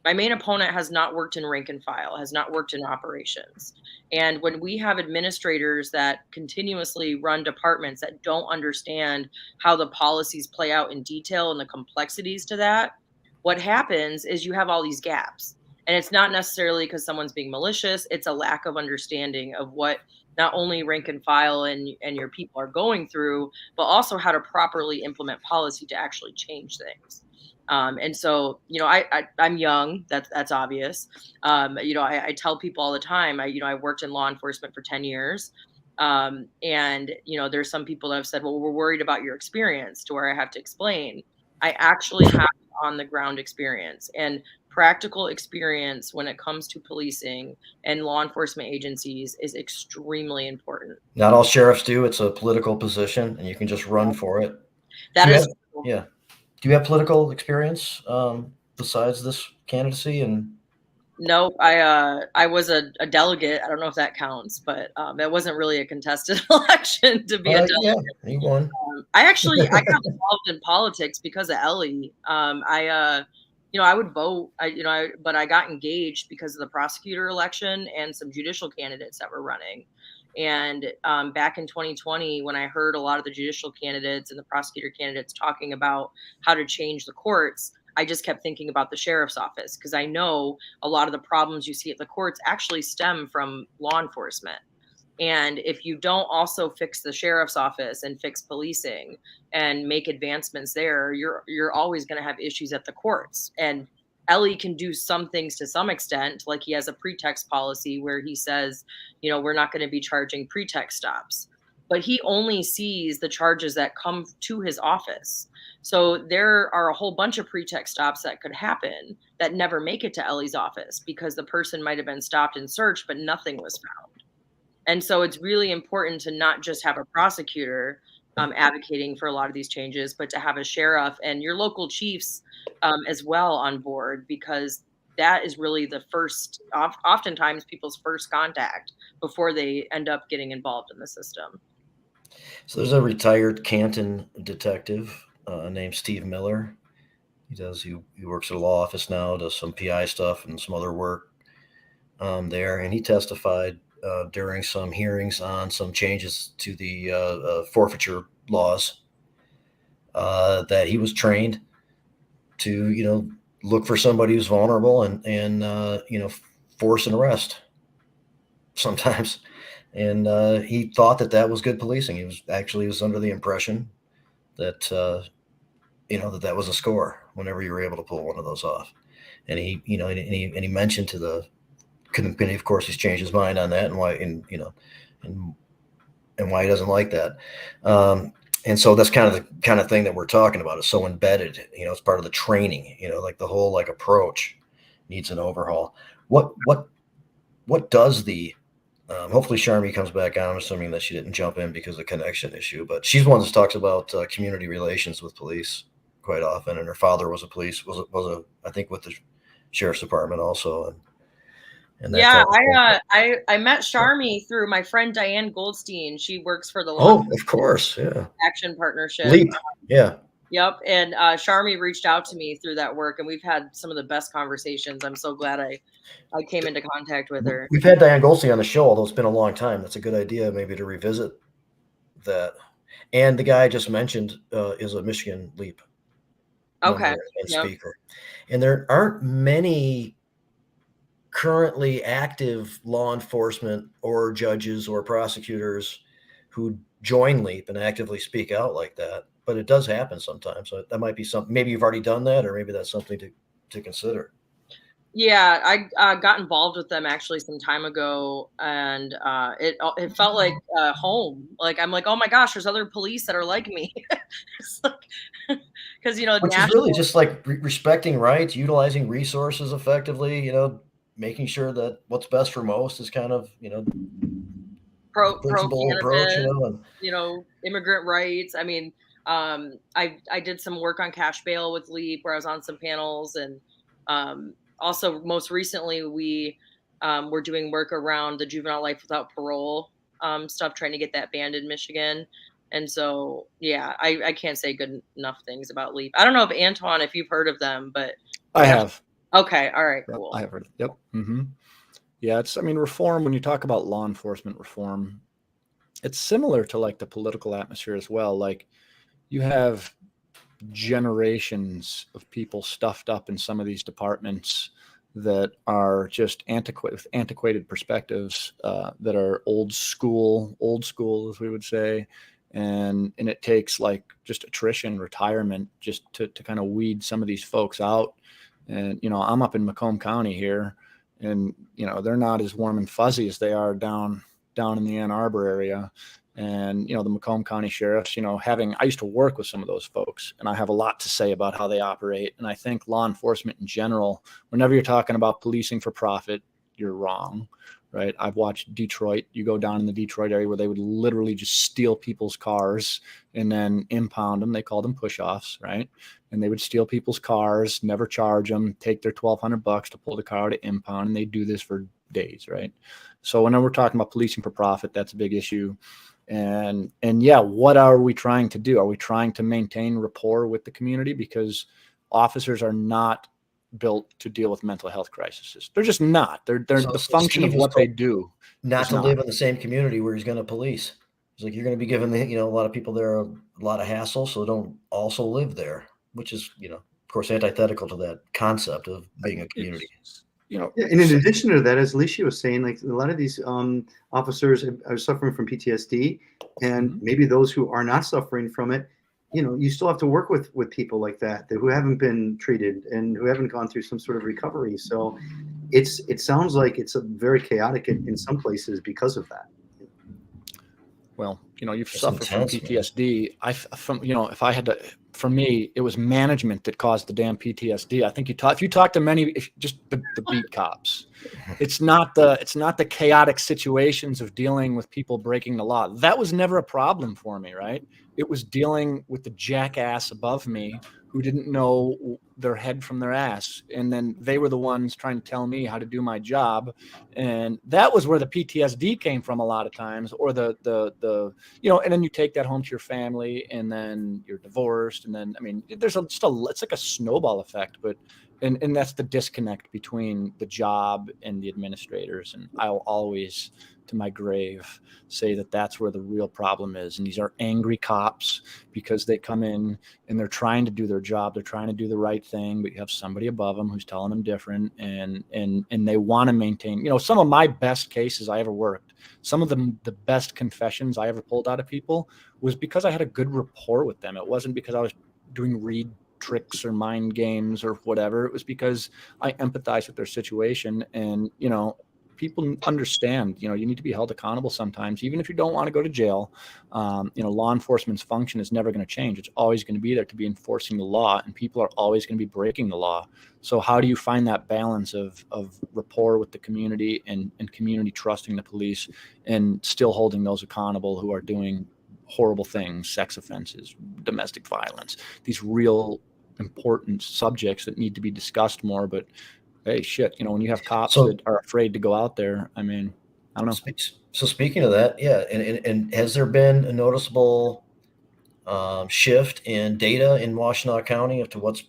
My main opponent has not worked in rank and file, has not worked in operations. And when we have administrators that continuously run departments that don't understand how the policies play out in detail and the complexities to that, what happens is you have all these gaps. And it's not necessarily because someone's being malicious. It's a lack of understanding of what not only rank and file and your people are going through, but also how to properly implement policy to actually change things. And so, I'm young. That's obvious. I tell people all the time. I worked in law enforcement for 10 years, and there's some people that have said, "Well, we're worried about your experience," to where I have to explain. I actually have on the ground experience and practical experience when it comes to policing and law enforcement agencies is extremely important. Not all sheriffs do. It's a political position, and you can just run for it. Yeah. Do you have political experience besides this candidacy? And no, I was a delegate. I don't know if that counts, but it wasn't really a contested election to be a delegate. Yeah, you won. I got involved in politics because of Ellie. I would vote. But I got engaged because of the prosecutor election and some judicial candidates that were running. And back in 2020, when I heard a lot of the judicial candidates and the prosecutor candidates talking about how to change the courts, I just kept thinking about the sheriff's office, because I know a lot of the problems you see at the courts actually stem from law enforcement. And if you don't also fix the sheriff's office and fix policing and make advancements there, you're always going to have issues at the courts. And Ellie can do some things to some extent, like he has a pretext policy where he says, we're not going to be charging pretext stops, but he only sees the charges that come to his office. So there are a whole bunch of pretext stops that could happen that never make it to Ellie's office because the person might have been stopped and searched, but nothing was found. And so it's really important to not just have a prosecutor advocating for a lot of these changes, but to have a sheriff and your local chiefs as well on board, because that is really the first, oftentimes people's first contact before they end up getting involved in the system. So there's a retired Canton detective named Steve Miller. He works at a law office now, does some PI stuff and some other work. there, and he testified during some hearings on some changes to the forfeiture laws that he was trained to, look for somebody who's vulnerable and force an arrest sometimes. And he thought that was good policing. He was under the impression that that was a score whenever you were able to pull one of those off. And he mentioned to the committee, of course, he's changed his mind on that and why, and why he doesn't like that. And so that's kind of the thing that we're talking about is so embedded, it's part of the training, like the whole approach needs an overhaul. What does the hopefully Sharmi comes back on. I'm assuming that she didn't jump in because of the connection issue, but she's one that talks about community relations with police quite often. And her father was I think with the sheriff's department also. And yeah, I met Sharmi through my friend Diane Goldstein. She works for the Law of course, yeah, Action Partnership. Leap, yeah. Yep, and Sharmi reached out to me through that work, and we've had some of the best conversations. I'm so glad I came into contact with her. We've had Diane Goldstein on the show, although it's been a long time. That's a good idea, maybe to revisit that. And the guy I just mentioned is a Michigan Leap and speaker. And there aren't many currently active law enforcement or judges or prosecutors who join Leap and actively speak out like that. But it does happen sometimes. So that might be something. Maybe you've already done that, or maybe that's something to consider. Yeah, I got involved with them actually some time ago, and it felt like home. Like I'm like, oh my gosh, there's other police that are like me. Because which is really just like respecting rights, utilizing resources effectively. Making sure that what's best for most is kind of pro approach. Immigrant rights. I mean. I did some work on cash bail with Leap where I was on some panels, and also most recently we were doing work around the juvenile life without parole stuff, trying to get that banned in Michigan. And so, yeah, I can't say good enough things about Leap. I don't know if Antoine, if you've heard of them, but I have. Okay. All right. Cool. I have heard. Yep. Mm-hmm. Yeah. Reform, when you talk about law enforcement reform, it's similar to like the political atmosphere as well. Like, you have generations of people stuffed up in some of these departments that are just antiquated perspectives that are old school, as we would say. And it takes like just attrition, retirement, just to kind of weed some of these folks out. And, I'm up in Macomb County here, and, they're not as warm and fuzzy as they are down in the Ann Arbor area. And, the Macomb County sheriffs, I used to work with some of those folks, and I have a lot to say about how they operate. And I think law enforcement in general, whenever you're talking about policing for profit, you're wrong, right? I've watched Detroit. You go down in the Detroit area where they would literally just steal people's cars and then impound them. They called them push-offs, right? And they would steal people's cars, never charge them, take their $1,200 to pull the car to impound, and they do this for days, right? So whenever we're talking about policing for profit, that's a big issue. And yeah, what are we trying to do? Are we trying to maintain rapport with the community? Because officers are not built to deal with mental health crises. They're just not. They're the function of what they do. Not to live in the same community where he's going to police. It's like you're going to be giving a lot of people there a lot of hassle, so don't also live there, which is of course antithetical to that concept of being a community. And in addition to that, as Alicia was saying, like a lot of these officers are suffering from PTSD, and maybe those who are not suffering from it, you still have to work with people like that who haven't been treated and who haven't gone through some sort of recovery. So it sounds like it's a very chaotic in some places because of that. Well, you've suffered from PTSD. If I had to, for me, it was management that caused the damn PTSD. I think if you talk to just the beat cops, it's not the chaotic situations of dealing with people breaking the law. That was never a problem for me, right? It was dealing with the jackass above me who didn't know their head from their ass. And then they were the ones trying to tell me how to do my job. And that was where the PTSD came from a lot of times, or and then you take that home to your family, and then you're divorced. And then, it's like a snowball effect, but and that's the disconnect between the job and the administrators. And I'll always, to my grave, say that that's where the real problem is. And these are angry cops because they come in and they're trying to do their job. They're trying to do the right thing, but you have somebody above them who's telling them different. And they want to maintain, some of my best cases I ever worked, some of the best confessions I ever pulled out of people was because I had a good rapport with them. It wasn't because I was doing read tricks or mind games or whatever. It was because I empathize with their situation. And, people understand, you need to be held accountable sometimes, even if you don't want to go to jail. Law enforcement's function is never going to change. It's always going to be there to be enforcing the law, and people are always going to be breaking the law. So how do you find that balance of rapport with the community and community trusting the police and still holding those accountable who are doing horrible things, sex offenses, domestic violence, these real important subjects that need to be discussed more? But hey, shit, when you have cops that are afraid to go out there, I don't know. So speaking of that, yeah, and has there been a noticeable shift in data in Washtenaw County as to what's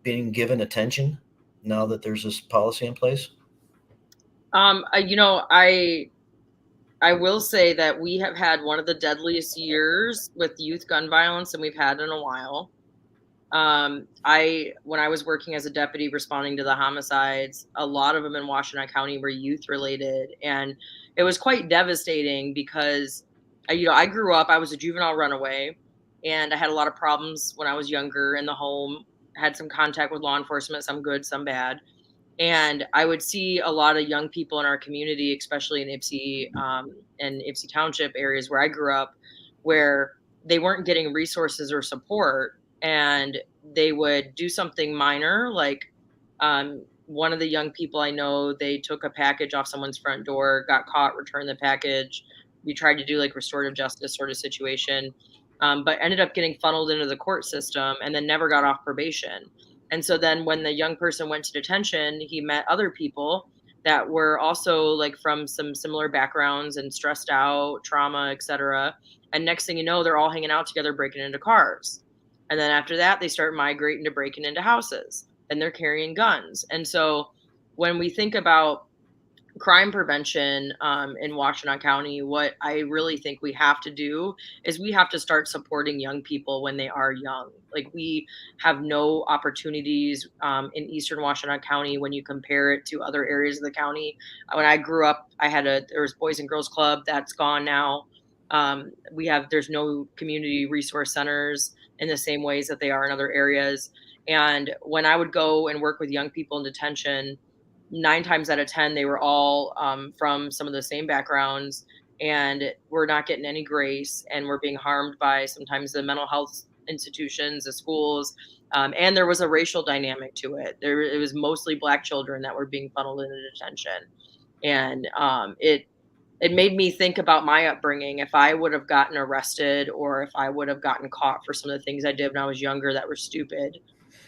being given attention now that there's this policy in place? I will say that we have had one of the deadliest years with youth gun violence than we've had in a while. When I was working as a deputy responding to the homicides, a lot of them in Washtenaw County were youth related. And it was quite devastating because, I grew up, I was a juvenile runaway, and I had a lot of problems when I was younger in the home, had some contact with law enforcement, some good, some bad. And I would see a lot of young people in our community, especially in Ypsi and Ypsi Township areas where I grew up, where they weren't getting resources or support. And they would do something minor, like one of the young people I know, they took a package off someone's front door, got caught, returned the package. We tried to do like restorative justice sort of situation, but ended up getting funneled into the court system and then never got off probation. And so then when the young person went to detention, he met other people that were also like from some similar backgrounds and stressed out, trauma, etc. And next thing you know, they're all hanging out together, breaking into cars. And then after that, they start migrating to breaking into houses, and they're carrying guns. And so when we think about crime prevention in Washtenaw County, what I really think we have to do is we have to start supporting young people when they are young. Like, we have no opportunities in Eastern Washtenaw County when you compare it to other areas of the county. When I grew up, there was Boys and Girls Club. That's gone now. There's no community resource centers in the same ways that they are in other areas. And when I would go and work with young people in detention, 9 times out of 10, they were all from some of the same backgrounds, and we're not getting any grace, and we're being harmed by sometimes the mental health institutions, the schools, and there was a racial dynamic to it. It was mostly Black children that were being funneled into detention. And it made me think about my upbringing. If I would have gotten arrested, or if I would have gotten caught for some of the things I did when I was younger that were stupid,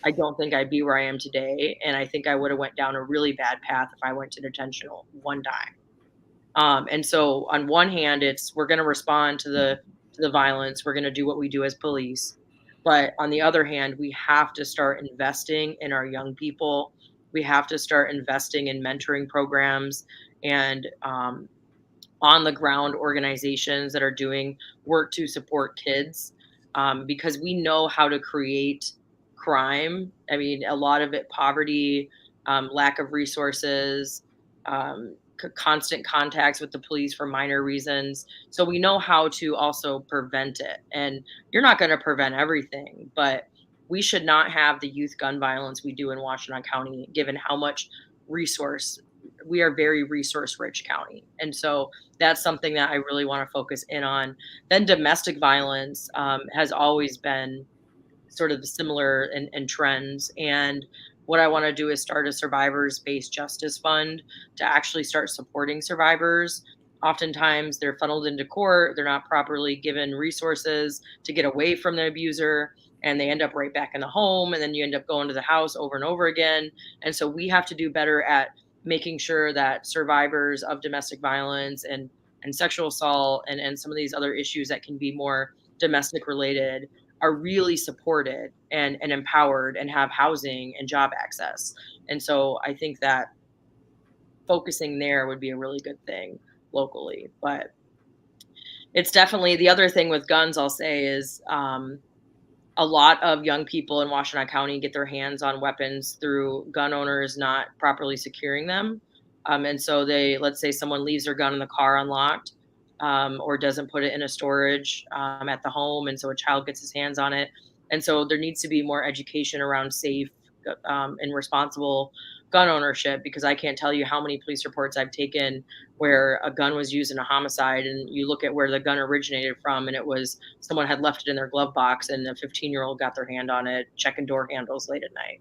I don't think I'd be where I am today. And I think I would have went down a really bad path if I went to detention one time. And so on one hand, we're going to respond to the violence. We're going to do what we do as police. But on the other hand, we have to start investing in our young people. We have to start investing in mentoring programs and on the ground organizations that are doing work to support kids, because we know how to create crime. I mean, a lot of it, poverty, lack of resources, constant contacts with the police for minor reasons. So we know how to also prevent it. And you're not going to prevent everything, but we should not have the youth gun violence we do in Washtenaw County, given how much we are very resource rich county. And so that's something that I really want to focus in on. Then domestic violence has always been sort of similar in trends. And what I want to do is start a survivors-based justice fund to actually start supporting survivors. Oftentimes they're funneled into court, they're not properly given resources to get away from the abuser, and they end up right back in the home, and then you end up going to the house over and over again. And so we have to do better at making sure that survivors of domestic violence and sexual assault and some of these other issues that can be more domestic related are really supported and empowered and have housing and job access. And so I think that focusing there would be a really good thing locally. But it's definitely the other thing with guns, I'll say, is a lot of young people in Washtenaw County get their hands on weapons through gun owners not properly securing them. And so let's say someone leaves their gun in the car unlocked, or doesn't put it in a storage at the home. And so a child gets his hands on it. And so there needs to be more education around safe and responsible gun ownership, because I can't tell you how many police reports I've taken where a gun was used in a homicide, and you look at where the gun originated from, and it was someone had left it in their glove box, and a 15-year-old got their hand on it, checking door handles late at night.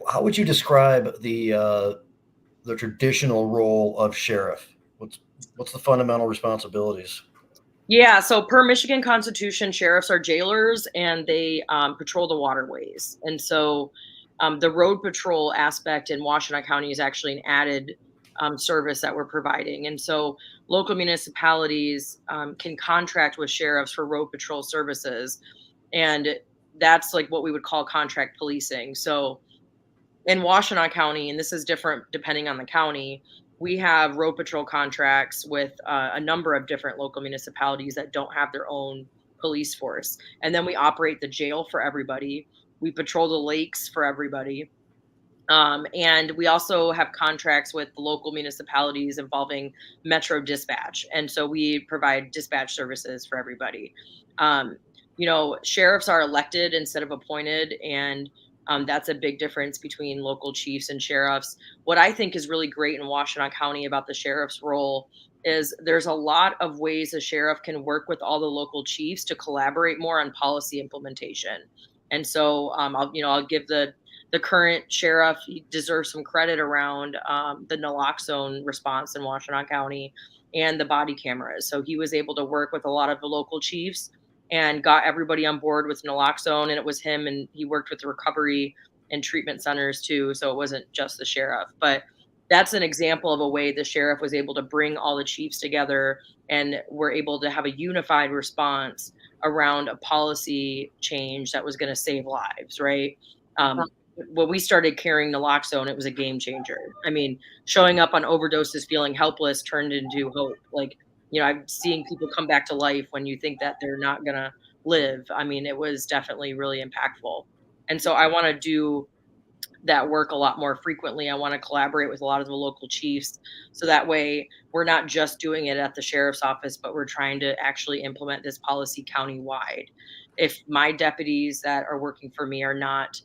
How would you describe the traditional role of sheriff? What's the fundamental responsibilities? Yeah, so per Michigan Constitution, sheriffs are jailers, and they patrol the waterways. And so the road patrol aspect in Washtenaw County is actually an added service that we're providing. And so local municipalities can contract with sheriffs for road patrol services. And that's like what we would call contract policing. So in Washtenaw County, and this is different depending on the county, we have road patrol contracts with a number of different local municipalities that don't have their own police force. And then we operate the jail for everybody. We patrol the lakes for everybody. And we also have contracts with the local municipalities involving Metro Dispatch. And so we provide dispatch services for everybody. Sheriffs are elected instead of appointed, and that's a big difference between local chiefs and sheriffs. What I think is really great in Washtenaw County about the sheriff's role is there's a lot of ways a sheriff can work with all the local chiefs to collaborate more on policy implementation. And so I'll give the current sheriff, he deserves some credit around the naloxone response in Washtenaw County and the body cameras. So he was able to work with a lot of the local chiefs and got everybody on board with naloxone. And it was him, and he worked with the recovery and treatment centers too. So it wasn't just the sheriff, but that's an example of a way the sheriff was able to bring all the chiefs together, and were able to have a unified response around a policy change that was going to save lives, right? When we started carrying naloxone, it was a game changer. I mean, showing up on overdoses feeling helpless turned into hope. Like, I'm seeing people come back to life when you think that they're not going to live. I mean, it was definitely really impactful. And so I want to do that work a lot more frequently. I want to collaborate with a lot of the local chiefs, so that way we're not just doing it at the sheriff's office, but we're trying to actually implement this policy countywide. If my deputies that are working for me are not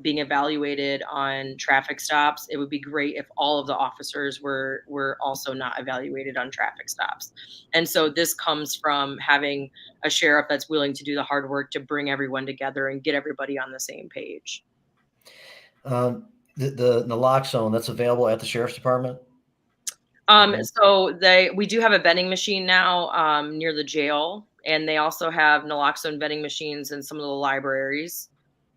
being evaluated on traffic stops, it would be great if all of the officers were also not evaluated on traffic stops. And so this comes from having a sheriff that's willing to do the hard work to bring everyone together and get everybody on the same page. The naloxone that's available at the sheriff's department? So we do have a vending machine now near the jail, and they also have naloxone vending machines in some of the libraries.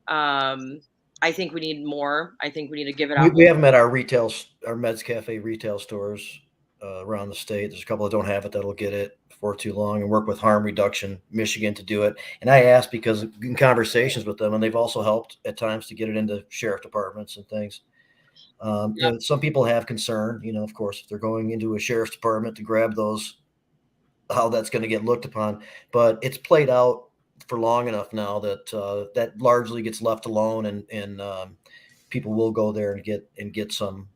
I think we need more. I think we need to give it out. We have them at our Meds Cafe retail stores around the state. There's a couple that don't have it that'll get it before too long, and work with Harm Reduction Michigan to do it. And I asked because in conversations with them, and they've also helped at times to get it into sheriff departments and things. Some people have concern, of course, if they're going into a sheriff's department to grab those, how that's going to get looked upon. But it's played out for long enough now that that largely gets left alone, and people will go there and get some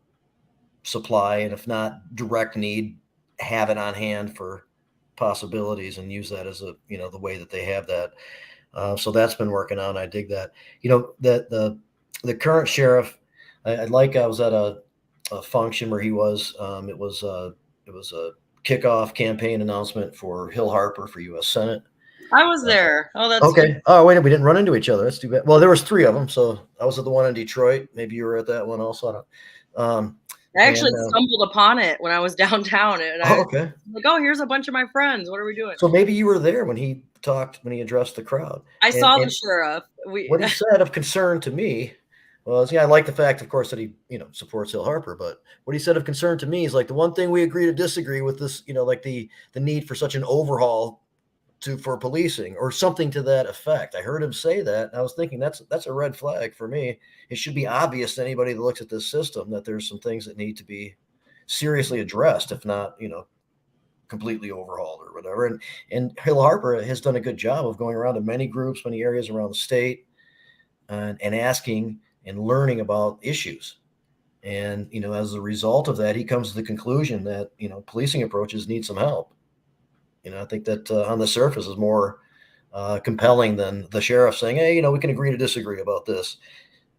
supply, and if not direct need, have it on hand for possibilities and use that as the way that they have that. So that's been working out, and I dig that. That the current sheriff, I was at a function where he was. It was a kickoff campaign announcement for Hill Harper for U.S. Senate. I was there. Oh, that's okay. good. Oh, wait, we didn't run into each other. That's too bad. Well, there was 3 of them, so I was at the one in Detroit. Maybe you were at that one also. I actually stumbled upon it when I was downtown, and okay. I was like, here's a bunch of my friends. What are we doing? So maybe you were there when he addressed the crowd. I saw the sheriff. What he said of concern to me was, I like the fact, of course, that he, supports Hill Harper, but what he said of concern to me is like the one thing we agree to disagree with this, like the need for such an overhaul for policing or something to that effect. I heard him say that. And I was thinking that's a red flag for me. It should be obvious to anybody that looks at this system that there's some things that need to be seriously addressed, if not, completely overhauled or whatever. And Hill Harper has done a good job of going around to many groups, many areas around the state, and asking and learning about issues. And as a result of that, he comes to the conclusion that policing approaches need some help. I think that on the surface is more compelling than the sheriff saying, "Hey, we can agree to disagree about this."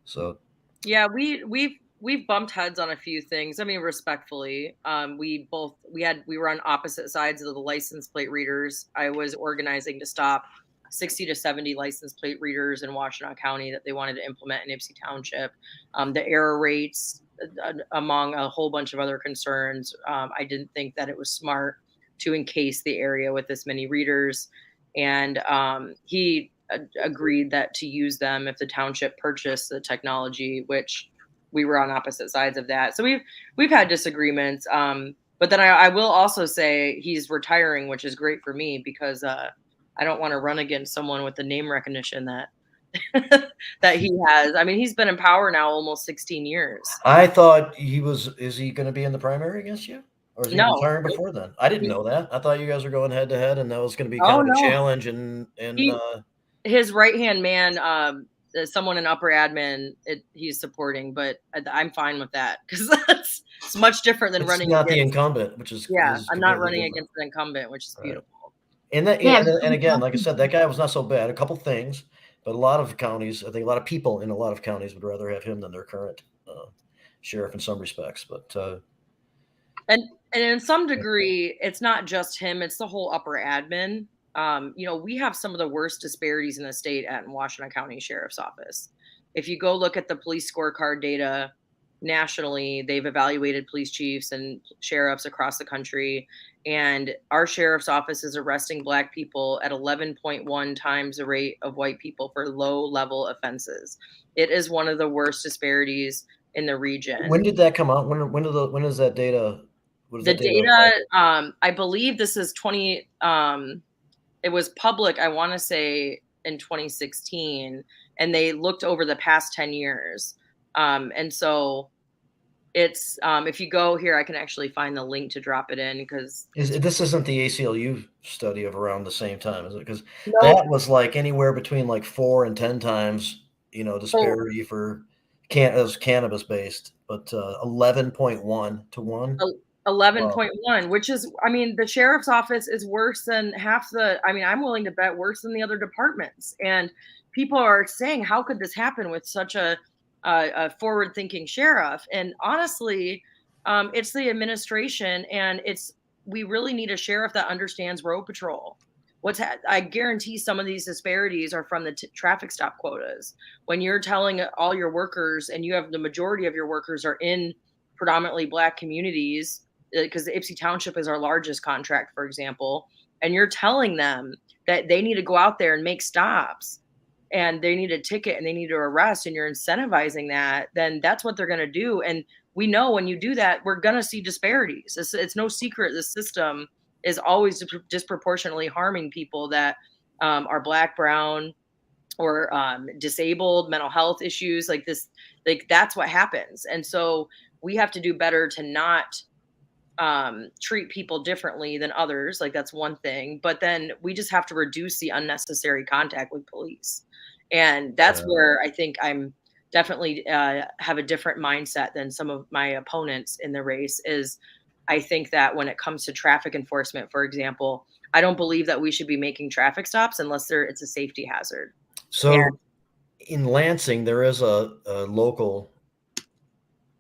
So, yeah, we've bumped heads on a few things. I mean, respectfully, we were on opposite sides of the license plate readers. I was organizing to stop 60 to 70 license plate readers in Washtenaw County that they wanted to implement in Ypsi Township. The error rates, among a whole bunch of other concerns, I didn't think that it was smart to encase the area with this many readers. And he agreed that to use them if the township purchased the technology, which we were on opposite sides of that. So we've had disagreements. But then I will also say he's retiring, which is great for me because I don't want to run against someone with the name recognition that that he has. I mean, he's been in power now almost 16 years. I thought is he going to be in the primary against you? Or is he No. retiring before then? I didn't know that. I thought you guys were going head to head, and that was going to be Oh, kind of a no. challenge. His right-hand man, someone in upper admin, he's supporting, but I'm fine with that because it's much different than running not against the incumbent, which is I'm not running different. against an incumbent, which is beautiful. And again, like I said, that guy was not so bad. A couple things, but a lot of counties, I think a lot of people in a lot of counties would rather have him than their current sheriff in some respects. But and in some degree, it's not just him; it's the whole upper admin. We have some of the worst disparities in the state at Washtenaw County Sheriff's Office. If you go look at the police scorecard data nationally, they've evaluated police chiefs and sheriffs across the country, and our sheriff's office is arresting Black people at 11.1 times the rate of white people for low-level offenses. It is one of the worst disparities in the region. When did that come out? When is that data? The data, I believe this is 20. It was public, I want to say, in 2016, and they looked over the past 10 years. And so it's if you go here, I can actually find the link to drop it in because this isn't the ACLU study of around the same time, is it? Because that was like anywhere between like 4 and 10 times, disparity for cannabis based, but 11.1 to 1. 11.1, which is, I mean, the sheriff's office is worse than I'm willing to bet worse than the other departments. And people are saying, how could this happen with such a forward-thinking sheriff? And honestly, it's the administration, and we really need a sheriff that understands road patrol. I guarantee some of these disparities are from the traffic stop quotas. When you're telling all your workers, and you have the majority of your workers are in predominantly Black communities, because the Ypsi Township is our largest contract, for example, and you're telling them that they need to go out there and make stops and they need a ticket and they need to arrest, and you're incentivizing that, then that's what they're going to do. And we know when you do that, we're going to see disparities. It's no secret. The system is always disproportionately harming people that are Black, brown, or disabled, mental health issues like this. Like that's what happens. And so we have to do better to not treat people differently than others. Like that's one thing, but then we just have to reduce the unnecessary contact with police. And that's where I think I'm definitely have a different mindset than some of my opponents in the race. Is I think that when it comes to traffic enforcement, for example, I don't believe that we should be making traffic stops unless it's a safety hazard. So in Lansing, there is a local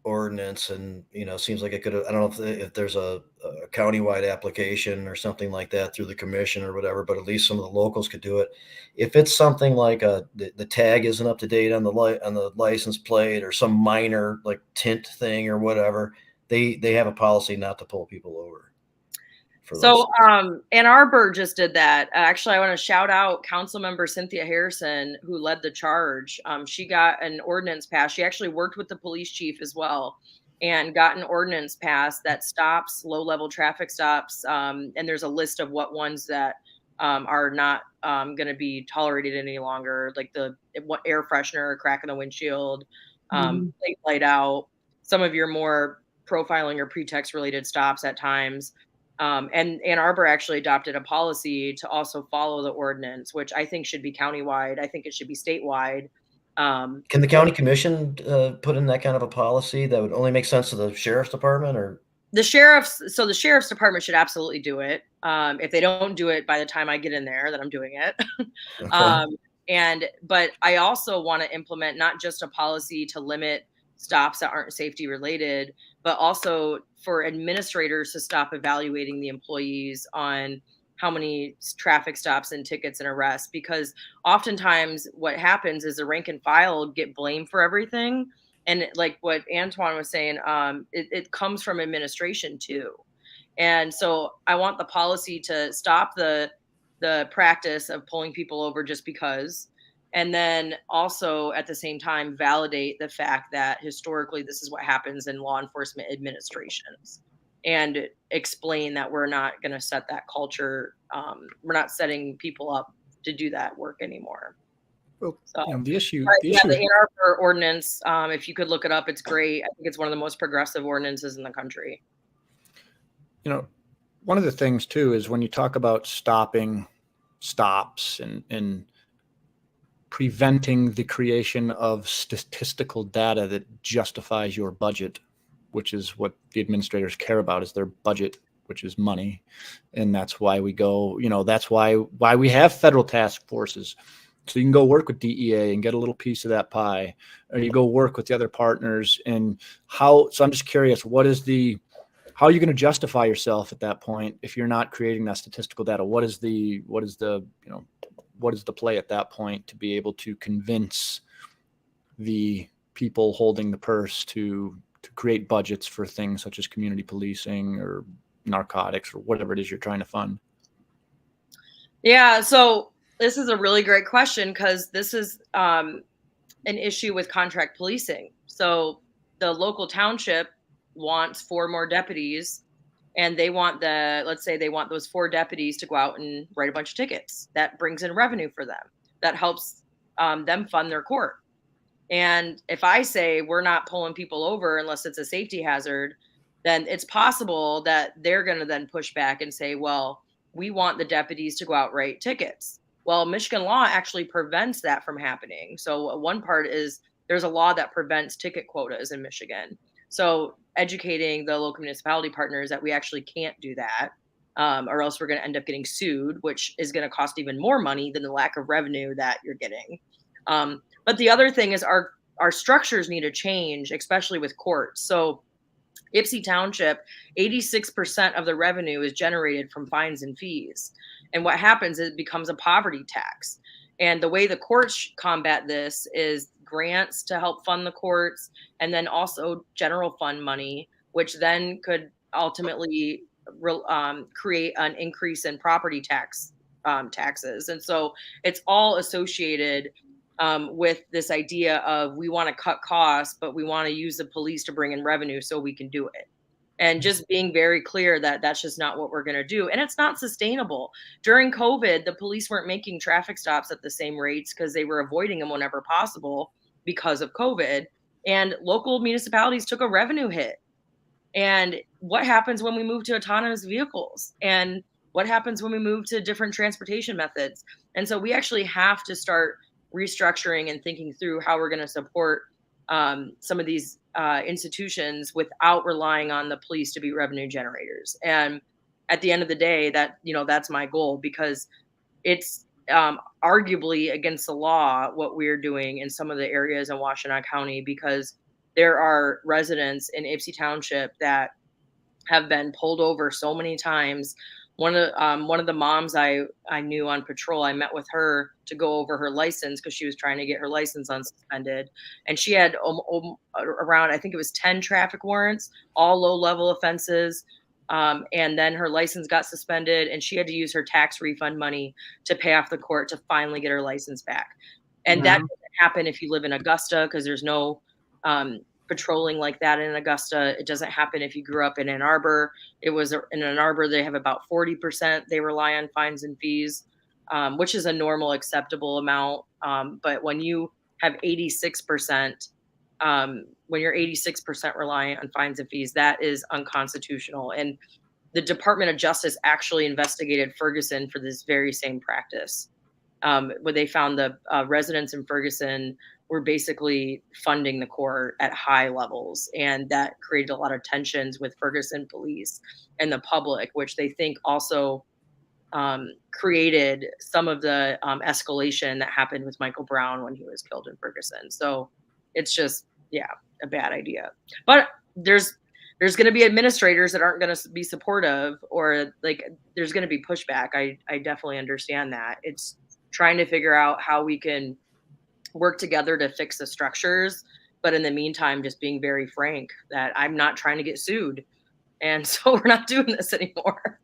ordinance, and seems like it could. I don't know if there's a countywide application or something like that through the commission or whatever, but at least some of the locals could do it. If it's something like the tag isn't up to date on the license plate, or some minor like tint thing or whatever, they have a policy not to pull people over. So Ann Arbor just did that. Actually, I want to shout out Councilmember Cynthia Harrison, who led the charge. She got an ordinance passed. She actually worked with the police chief as well and got an ordinance passed that stops low-level traffic stops. And there's a list of what ones that are not going to be tolerated any longer, like the air freshener, crack in the windshield, light out, some of your more profiling or pretext related stops at times. And Ann Arbor actually adopted a policy to also follow the ordinance, which I think should be countywide. I think it should be statewide. Can the county commission put in that kind of a policy that would only make sense to the sheriff's department, or the sheriff's department should absolutely do it. If they don't do it by the time I get in there, then I'm doing it. okay. But I also want to implement not just a policy to limit stops that aren't safety related, but also for administrators to stop evaluating the employees on how many traffic stops and tickets and arrests, because oftentimes what happens is the rank and file get blamed for everything. And like what Antoine was saying, it comes from administration too. And so I want the policy to stop the practice of pulling people over just because, and then also at the same time validate the fact that historically this is what happens in law enforcement administrations, and explain that we're not going to set that culture. We're not setting people up to do that work anymore. Well, so, the issue, the Ann Arbor ordinance, if you could look it up, it's great. I think it's one of the most progressive ordinances in the country. One of the things too is when you talk about stopping stops and preventing the creation of statistical data that justifies your budget, which is what the administrators care about, is their budget, which is money. And that's why we go, that's why we have federal task forces. So you can go work with DEA and get a little piece of that pie, or you go work with the other partners. And so I'm just curious, how are you going to justify yourself at that point if you're not creating that statistical data? What is the play at that point to be able to convince the people holding the purse to create budgets for things such as community policing or narcotics or whatever it is you're trying to fund? Yeah, so this is a really great question, because this is an issue with contract policing. So the local township wants 4 more deputies, and they want let's say they want those 4 deputies to go out and write a bunch of tickets. That brings in revenue for them. That helps them fund their court. And if I say we're not pulling people over unless it's a safety hazard, then it's possible that they're going to then push back and say, well, we want the deputies to go out write tickets. Well, Michigan law actually prevents that from happening. So one part is there's a law that prevents ticket quotas in Michigan. So educating the local municipality partners that we actually can't do that, or else we're going to end up getting sued, which is going to cost even more money than the lack of revenue that you're getting. But the other thing is our structures need to change, especially with courts. So Ypsi Township, 86% of the revenue is generated from fines and fees. And what happens is it becomes a poverty tax. And the way the courts combat this is grants to help fund the courts, and then also general fund money, which then could ultimately create an increase in property taxes. And so it's all associated with this idea of we want to cut costs, but we want to use the police to bring in revenue so we can do it. And just being very clear that that's just not what we're going to do. And it's not sustainable. During COVID, the police weren't making traffic stops at the same rates because they were avoiding them whenever possible because of COVID. And local municipalities took a revenue hit. And what happens when we move to autonomous vehicles? And what happens when we move to different transportation methods? And so we actually have to start restructuring and thinking through how we're going to support some of these institutions without relying on the police to be revenue generators. And at the end of the day, that's my goal, because it's arguably against the law what we're doing in some of the areas in Washtenaw County, because there are residents in Ypsi Township that have been pulled over so many times. One of the moms I knew on patrol, I met with her to go over her license because she was trying to get her license unsuspended. And she had around, I think it was 10 traffic warrants, all low-level offenses. And then her license got suspended, and she had to use her tax refund money to pay off the court to finally get her license back. And that doesn't happen if you live in Augusta, because there's no patrolling like that in Augusta. It doesn't happen if you grew up in Ann Arbor. In Ann Arbor, they have about 40%. They rely on fines and fees. which is a normal acceptable amount. But when you have 86%, when you're 86% reliant on fines and fees, that is unconstitutional. And the Department of Justice actually investigated Ferguson for this very same practice, where they found the residents in Ferguson were basically funding the court at high levels. And that created a lot of tensions with Ferguson police and the public, which they think also created some of the escalation that happened with Michael Brown when he was killed in Ferguson. So it's just, yeah, a bad idea. But there's going to be administrators that aren't going to be supportive, or like there's going to be pushback. I definitely understand that. It's trying to figure out how we can work together to fix the structures. But in the meantime, just being very frank that I'm not trying to get sued. And so we're not doing this anymore.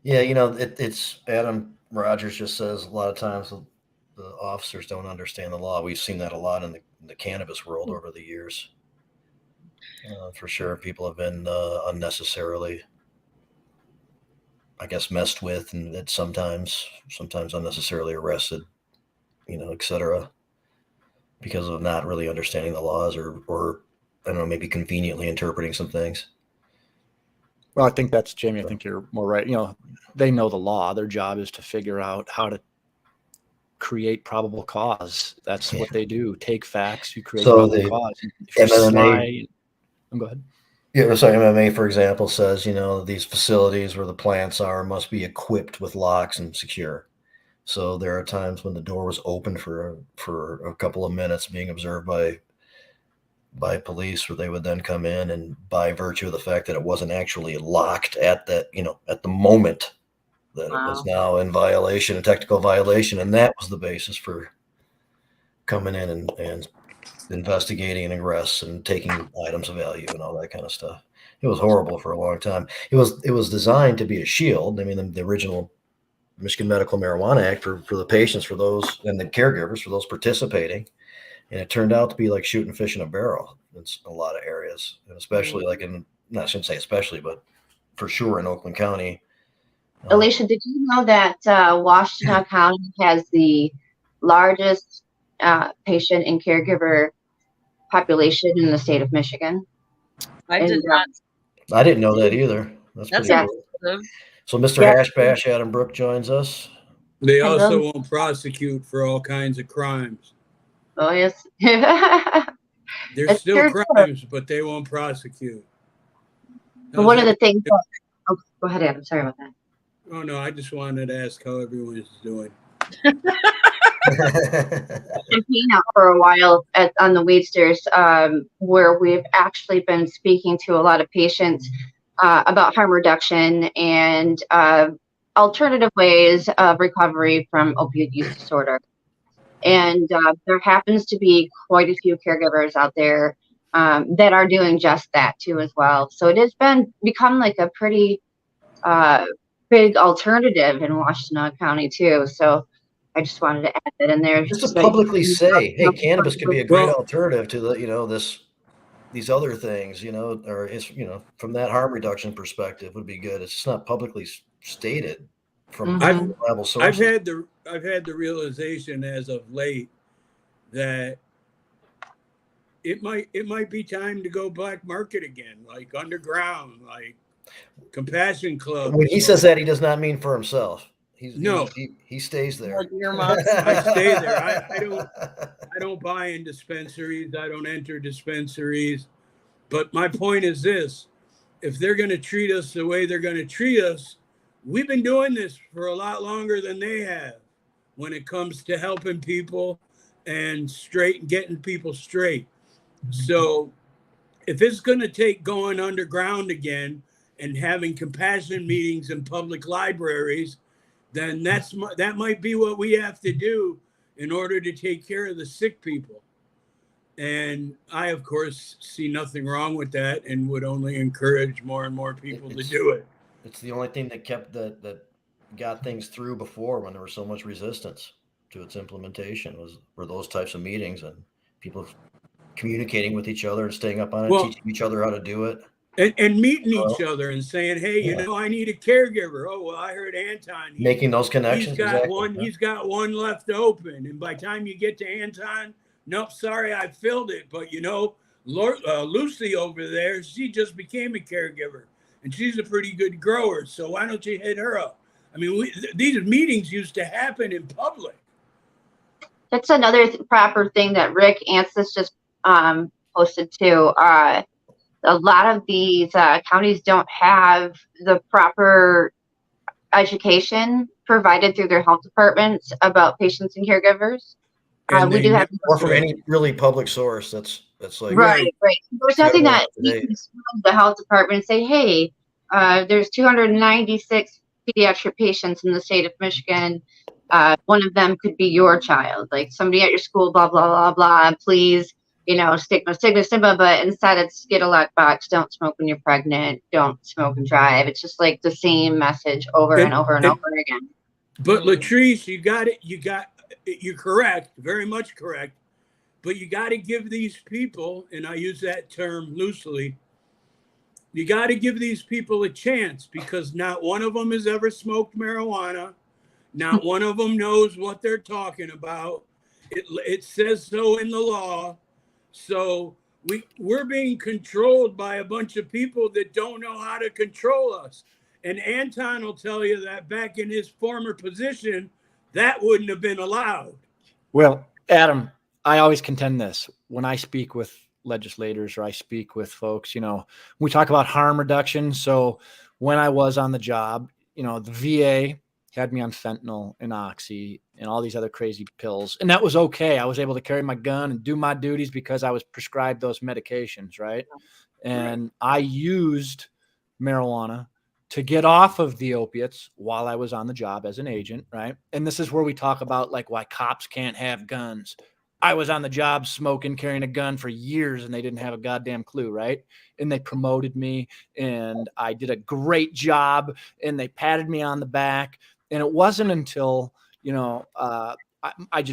Yeah, you know, it's Adam Rogers just says a lot of times the officers don't understand the law. We've seen that a lot in the cannabis world over the years. For sure, people have been unnecessarily, I guess, messed with, and that sometimes unnecessarily arrested, you know, et cetera, because of not really understanding the laws or I don't know, maybe conveniently interpreting some things. Well, I think that's, Jamie, I think you're more right. You know, they know the law. Their job is to figure out how to create probable cause. That's what they do. Take facts, you create probable cause. If you MMA, go ahead. Yeah, sorry, MMA, for example, says, you know, these facilities where the plants are must be equipped with locks and secure. So there are times when the door was open for a couple of minutes being observed by police, where they would then come in, and by virtue of the fact that it wasn't actually locked at that, you know, at the moment, that It was now in violation, a technical violation, and that was the basis for coming in and investigating and arrests and taking items of value and all that kind of stuff. It was horrible for a long time. It was designed to be a shield. I mean, the original Michigan Medical Marijuana Act for the patients, for those, and the caregivers, for those participating. And it turned out to be like shooting fish in a barrel in a lot of areas, and especially like I shouldn't say especially, but for sure in Oakland County. Alicia, did you know that Washington County has the largest patient and caregiver population in the state of Michigan? I did not. I didn't know that either. That's pretty cool. So Mr. Hashbash, Adam Brook, joins us. They also won't prosecute for all kinds of crimes. Oh, yes. There's still crimes, but they won't prosecute. But one of the things. Oh, go ahead, Adam. Sorry about that. Oh, no, I just wanted to ask how everyone is doing. Campaign out for a while on the Weedsters, where we've actually been speaking to a lot of patients about harm reduction and alternative ways of recovery from opioid use disorder. And there happens to be quite a few caregivers out there that are doing just that too as well. So it has become like a pretty big alternative in Washington County too. So I just wanted to add that in there. Just to publicly say, hey, cannabis could be a great alternative to the, you know, these other things, you know, or it's, you know, from that harm reduction perspective would be good. It's just not publicly stated from reliable sources. I've had the realization as of late that it might be time to go black market again, like underground, like Compassion Club. When he says that, he does not mean for himself. He stays there. I stay there. I don't buy in dispensaries. I don't enter dispensaries. But my point is this: if they're going to treat us the way they're going to treat us, we've been doing this for a lot longer than they have when it comes to helping people and getting people straight. So if it's going to take going underground again and having compassion meetings in public libraries, then that might be what we have to do in order to take care of the sick people. And I, of course, see nothing wrong with that and would only encourage more and more people to do it. It's the only thing that kept that got things through before, when there was so much resistance to its implementation, were those types of meetings and people communicating with each other and staying up on it, teaching each other how to do it. and meeting each other and saying, hey, you know, I need a caregiver. Oh, well, I heard Anton. Making those connections. He's got one left open. And by the time you get to Anton, nope, sorry, I filled it. But, you know, Lucy over there, she just became a caregiver. And she's a pretty good grower. So why don't you hit her up? I mean, these meetings used to happen in public. That's another proper thing that Rick Ansis just posted too. A lot of these counties don't have the proper education provided through their health departments about patients and caregivers. We do have, or from any really public source. That's like right. There's nothing that you can go to the health department and say, hey, there's 296 pediatric patients in the state of Michigan. One of them could be your child, like somebody at your school, blah, blah, blah, blah. Please, you know, stigma. But instead it's get a lock box. Don't smoke when you're pregnant. Don't smoke and drive. It's just like the same message over and over again. But Latrice, you're correct. Very much correct. But you got to give these people, and I use that term loosely, you got to give these people a chance, because not one of them has ever smoked marijuana. Not one of them knows what they're talking about. It says so in the law. So we're being controlled by a bunch of people that don't know how to control us. And Anton will tell you that back in his former position, that wouldn't have been allowed. Well, Adam, I always contend this when I speak with legislators or I speak with folks, you know, we talk about harm reduction. So when I was on the job, you know, the VA had me on fentanyl and oxy and all these other crazy pills. And that was okay. I was able to carry my gun and do my duties because I was prescribed those medications, right? And I used marijuana to get off of the opiates while I was on the job as an agent, right? And this is where we talk about like why cops can't have guns. I was on the job smoking, carrying a gun for years, and they didn't have a goddamn clue, right? And they promoted me, and I did a great job, and they patted me on the back. And it wasn't until, you know,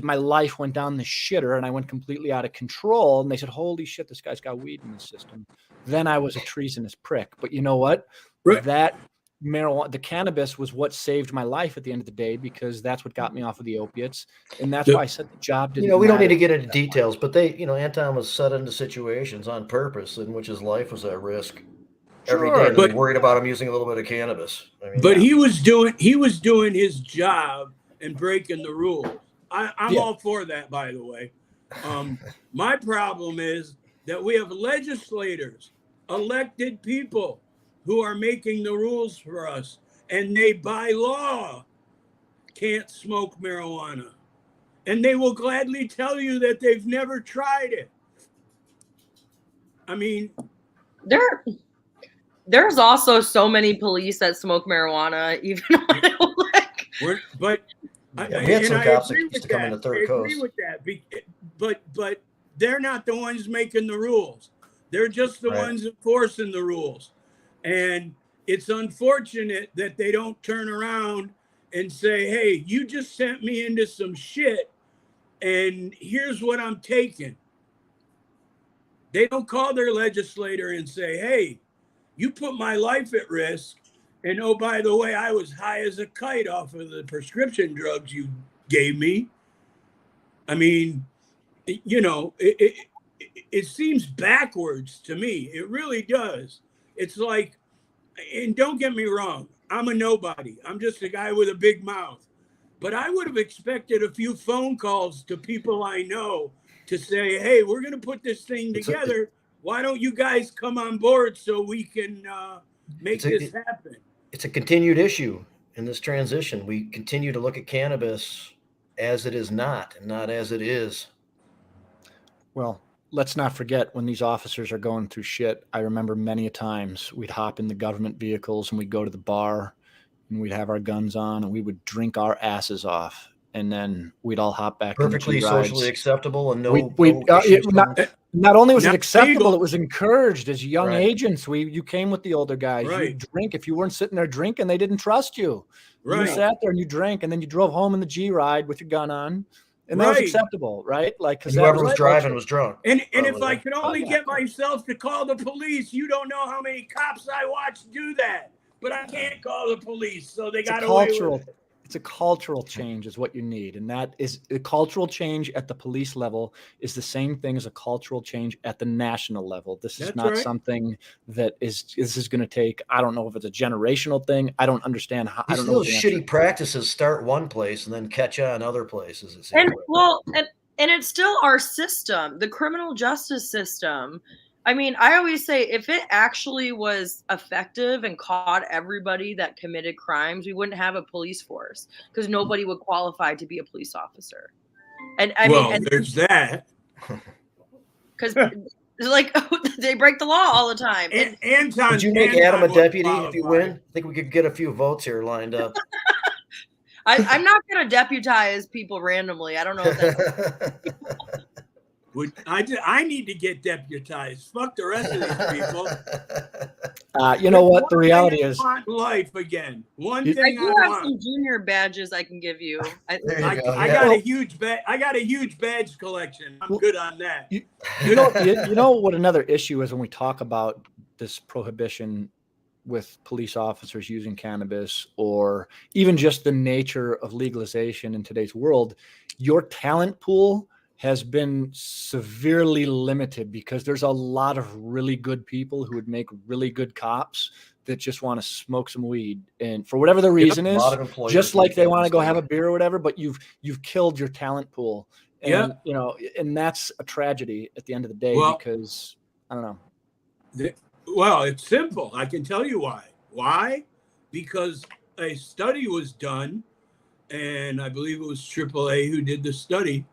my life went down the shitter, and I went completely out of control. And they said, "Holy shit, this guy's got weed in his system." Then I was a treasonous prick. But you know what? Right. That marijuana, the cannabis was what saved my life at the end of the day, because that's what got me off of the opiates. And that's why I said the job didn't, you know, we don't need to get into details, but they, you know, Anton was set into situations on purpose in which his life was at risk every day. And we worried about him using a little bit of cannabis. I mean, but he was doing his job and breaking the rules. I'm all for that, by the way. My problem is that we have legislators, elected people, who are making the rules for us, and they by law can't smoke marijuana. And they will gladly tell you that they've never tried it. I mean, there's also so many police that smoke marijuana, even on we had some cops that used to come in the Third Coast. I agree with that, but they're not the ones making the rules. They're just the ones enforcing the rules. And it's unfortunate that they don't turn around and say, hey, you just sent me into some shit, and here's what I'm taking. They don't call their legislator and say, hey, you put my life at risk, and oh, by the way, I was high as a kite off of the prescription drugs you gave me. I mean, you know, it seems backwards to me. It really does. It's like, and don't get me wrong, I'm a nobody. I'm just a guy with a big mouth. But I would have expected a few phone calls to people I know to say, hey, we're going to put this thing together. Why don't you guys come on board so we can make this happen? It's a continued issue in this transition. We continue to look at cannabis as it is not, and not as it is. Well, let's not forget, when these officers are going through shit, I remember many a times we'd hop in the government vehicles and we'd go to the bar and we'd have our guns on and we would drink our asses off. And then we'd all hop back. Perfectly socially acceptable and not only was it acceptable, it was encouraged as young agents. You came with the older guys. You drink. If you weren't sitting there drinking, they didn't trust you. You sat there and you drank, and then you drove home in the G ride with your gun on. And that was Right. acceptable, right? Like, because Whoever was driving was drunk. And if Probably, I right? could only yeah. get myself to call the police, you don't know how many cops I watch do that. But I can't call the police, so they got away with it. It's a cultural change is what you need. And that is a cultural change at the police level is the same thing as a cultural change at the national level. This is That's not right. something that this is going to take, I don't know if it's a generational thing. I don't understand how, I don't know. Those shitty practices start one place and then catch on other places. It seems And like. well, and it's still our system, the criminal justice system. I mean, I always say if it actually was effective and caught everybody that committed crimes, we wouldn't have a police force because nobody would qualify to be a police officer. And I Well, mean, and there's that. because like they break the law all the time. And Anton, Would you make Anton Adam a would deputy if you qualify. win? I think we could get a few votes here lined up. I'm not going to deputize people randomly. I don't know if that's I need to get deputized. Fuck the rest of these people. You know what? The reality is, I want life again. One I thing I I do have want. some junior badges I can give you. I Yeah. got a huge badge collection. I'm good on that. you know what another issue is when we talk about this prohibition with police officers using cannabis, or even just the nature of legalization in today's world, your talent pool has been severely limited because there's a lot of really good people who would make really good cops that just want to smoke some weed, and for whatever the reason is, just like they want to go have a beer or whatever, but you've killed your talent pool. And you know, and that's a tragedy at the end of the day, because I don't know. Well, it's simple. I can tell you why. Why? Because a study was done, and I believe it was AAA who did the study,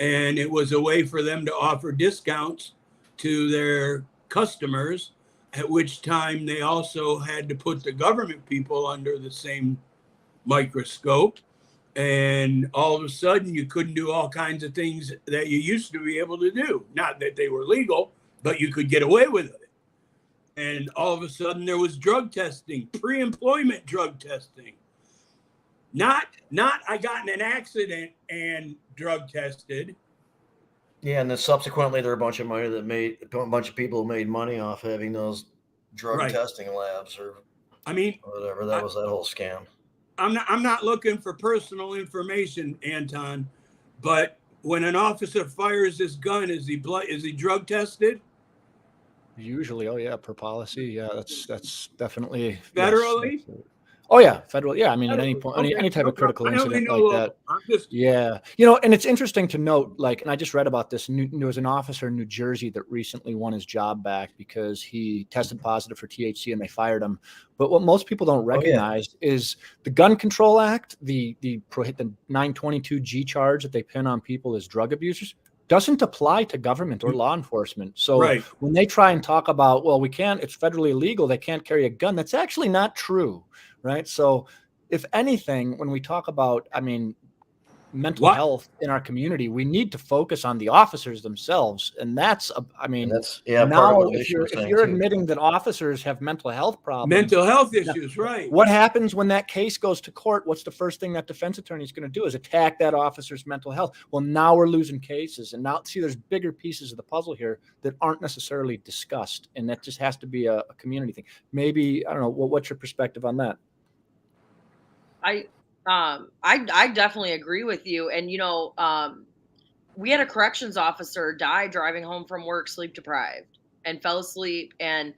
and it was a way for them to offer discounts to their customers, at which time they also had to put the government people under the same microscope. And all of a sudden, you couldn't do all kinds of things that you used to be able to do. Not that they were legal, but you could get away with it. And all of a sudden, there was drug testing, pre-employment drug testing. Not I got in an accident and drug tested. Yeah, and then subsequently there are a bunch of people who made money off having those drug testing labs, or whatever. That was that whole scam. I'm not looking for personal information, Anton, but when an officer fires his gun, is he drug tested? Usually, oh yeah, per policy, yeah, that's definitely federally. Yes, oh yeah, federal. Yeah, I mean, at any point, any type of critical incident like that. Yeah, you know, and it's interesting to note, like, and I just read about this. There was an officer in New Jersey that recently won his job back because he tested positive for THC and they fired him. But what most people don't recognize is the Gun Control Act, the 922G charge that they pin on people as drug abusers, doesn't apply to government or law enforcement. So when they try and talk about, well, we can't, it's federally illegal, they can't carry a gun, that's actually not true, right? So if anything, when we talk about, I mean, mental health in our community, we need to focus on the officers themselves. And that's, I mean, that's now if you're admitting that officers have mental health problems, mental health issues, right? What happens when that case goes to court? What's the first thing that defense attorney is going to do is attack that officer's mental health. Well, now we're losing cases. And now see, there's bigger pieces of the puzzle here that aren't necessarily discussed. And that just has to be a community thing. Maybe, I don't know, what's your perspective on that? I definitely agree with you. And, you know, we had a corrections officer die driving home from work, sleep deprived, and fell asleep. And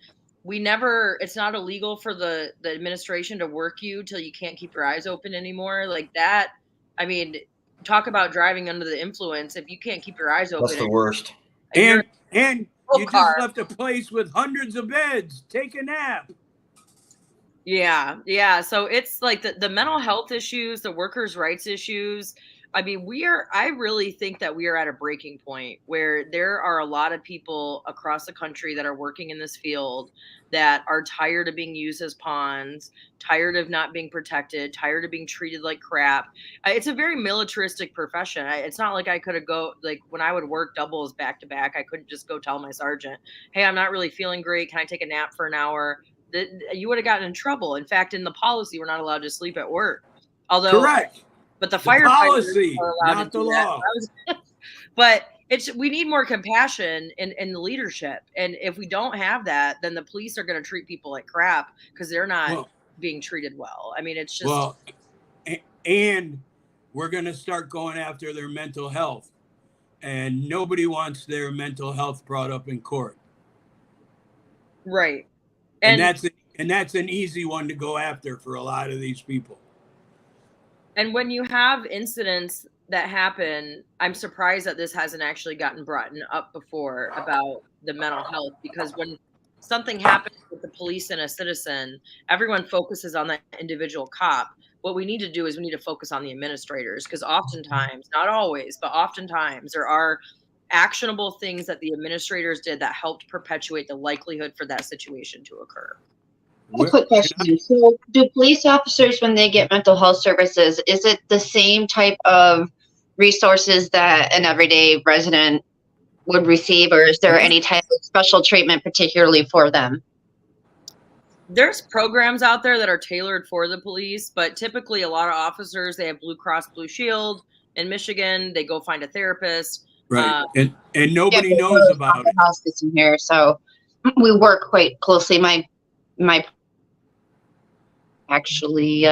it's not illegal for the administration to work you till you can't keep your eyes open anymore. Like that. I mean, talk about driving under the influence. If you can't keep your eyes open, that's the worst. And you just left a place with hundreds of beds. Take a nap. Yeah. So it's like the mental health issues, the workers' rights issues. I mean, I really think that we are at a breaking point where there are a lot of people across the country that are working in this field that are tired of being used as pawns, tired of not being protected, tired of being treated like crap. It's a very militaristic profession. It's not like I could have like when I would work doubles back to back, I couldn't just go tell my sergeant, hey, I'm not really feeling great. Can I take a nap for an hour? You would have gotten in trouble. In fact, in the policy, we're not allowed to sleep at work. Although, correct. but the The firefighters policy, are allowed not to the do that. law. But we need more compassion in the leadership, and if we don't have that, then the police are going to treat people like crap because they're not being treated well. I mean, it's just and we're going to start going after their mental health, and nobody wants their mental health brought up in court. Right. And that's an easy one to go after for a lot of these people. And when you have incidents that happen, I'm surprised that this hasn't actually gotten brought up before about the mental health, because when something happens with the police and a citizen, everyone focuses on that individual cop. What we need to do is we need to focus on the administrators, because oftentimes, not always, but oftentimes there are actionable things that the administrators did that helped perpetuate the likelihood for that situation to occur. A quick question. So do police officers, when they get mental health services, is it the same type of resources that an everyday resident would receive, or is there any type of special treatment particularly for them? There's programs out there that are tailored for the police, but typically a lot of officers, they have Blue Cross Blue Shield in Michigan. They go find a therapist. Right. And nobody knows about it. Hospice in here, so we work quite closely. My actually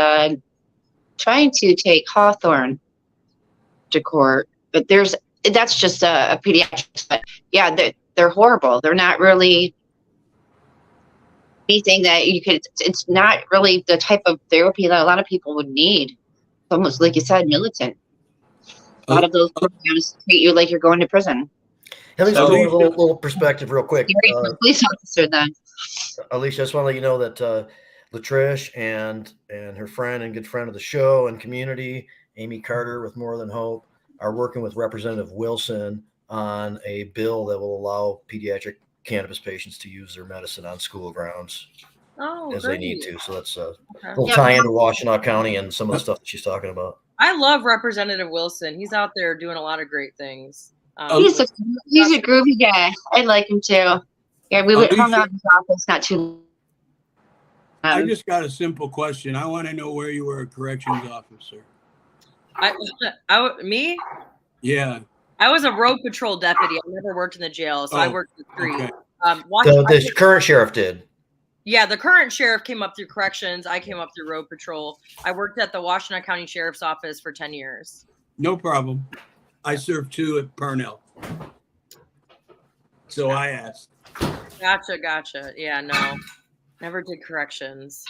trying to take Hawthorne to court, but that's just a pediatrics. But yeah, they're horrible. They're not really anything that you could. It's not really the type of therapy that a lot of people would need. It's almost like you said, militant. A lot of those programs treat you like you're going to prison. At least a little perspective real quick. You're a police officer then. Alicia, I just want to let you know that Latrish and her friend and good friend of the show and community, Amy Carter with More Than Hope, are working with Representative Wilson on a bill that will allow pediatric cannabis patients to use their medicine on school grounds as they need to. So that's a little tie into Washtenaw County and some of the stuff that she's talking about. I love Representative Wilson. He's out there doing a lot of great things. He's a groovy guy. I like him too. Yeah, we hung out in his office not too. I just got a simple question. I want to know where you were a corrections officer. Me? Yeah. I was a road patrol deputy. I never worked in the jail, so I worked the street. Okay. The current sheriff did. Yeah, the current sheriff came up through corrections. I came up through road patrol. I worked at the Washtenaw County Sheriff's Office for 10 years. No problem. I served too at Parnell. So I asked. Gotcha. Yeah, no. Never did corrections.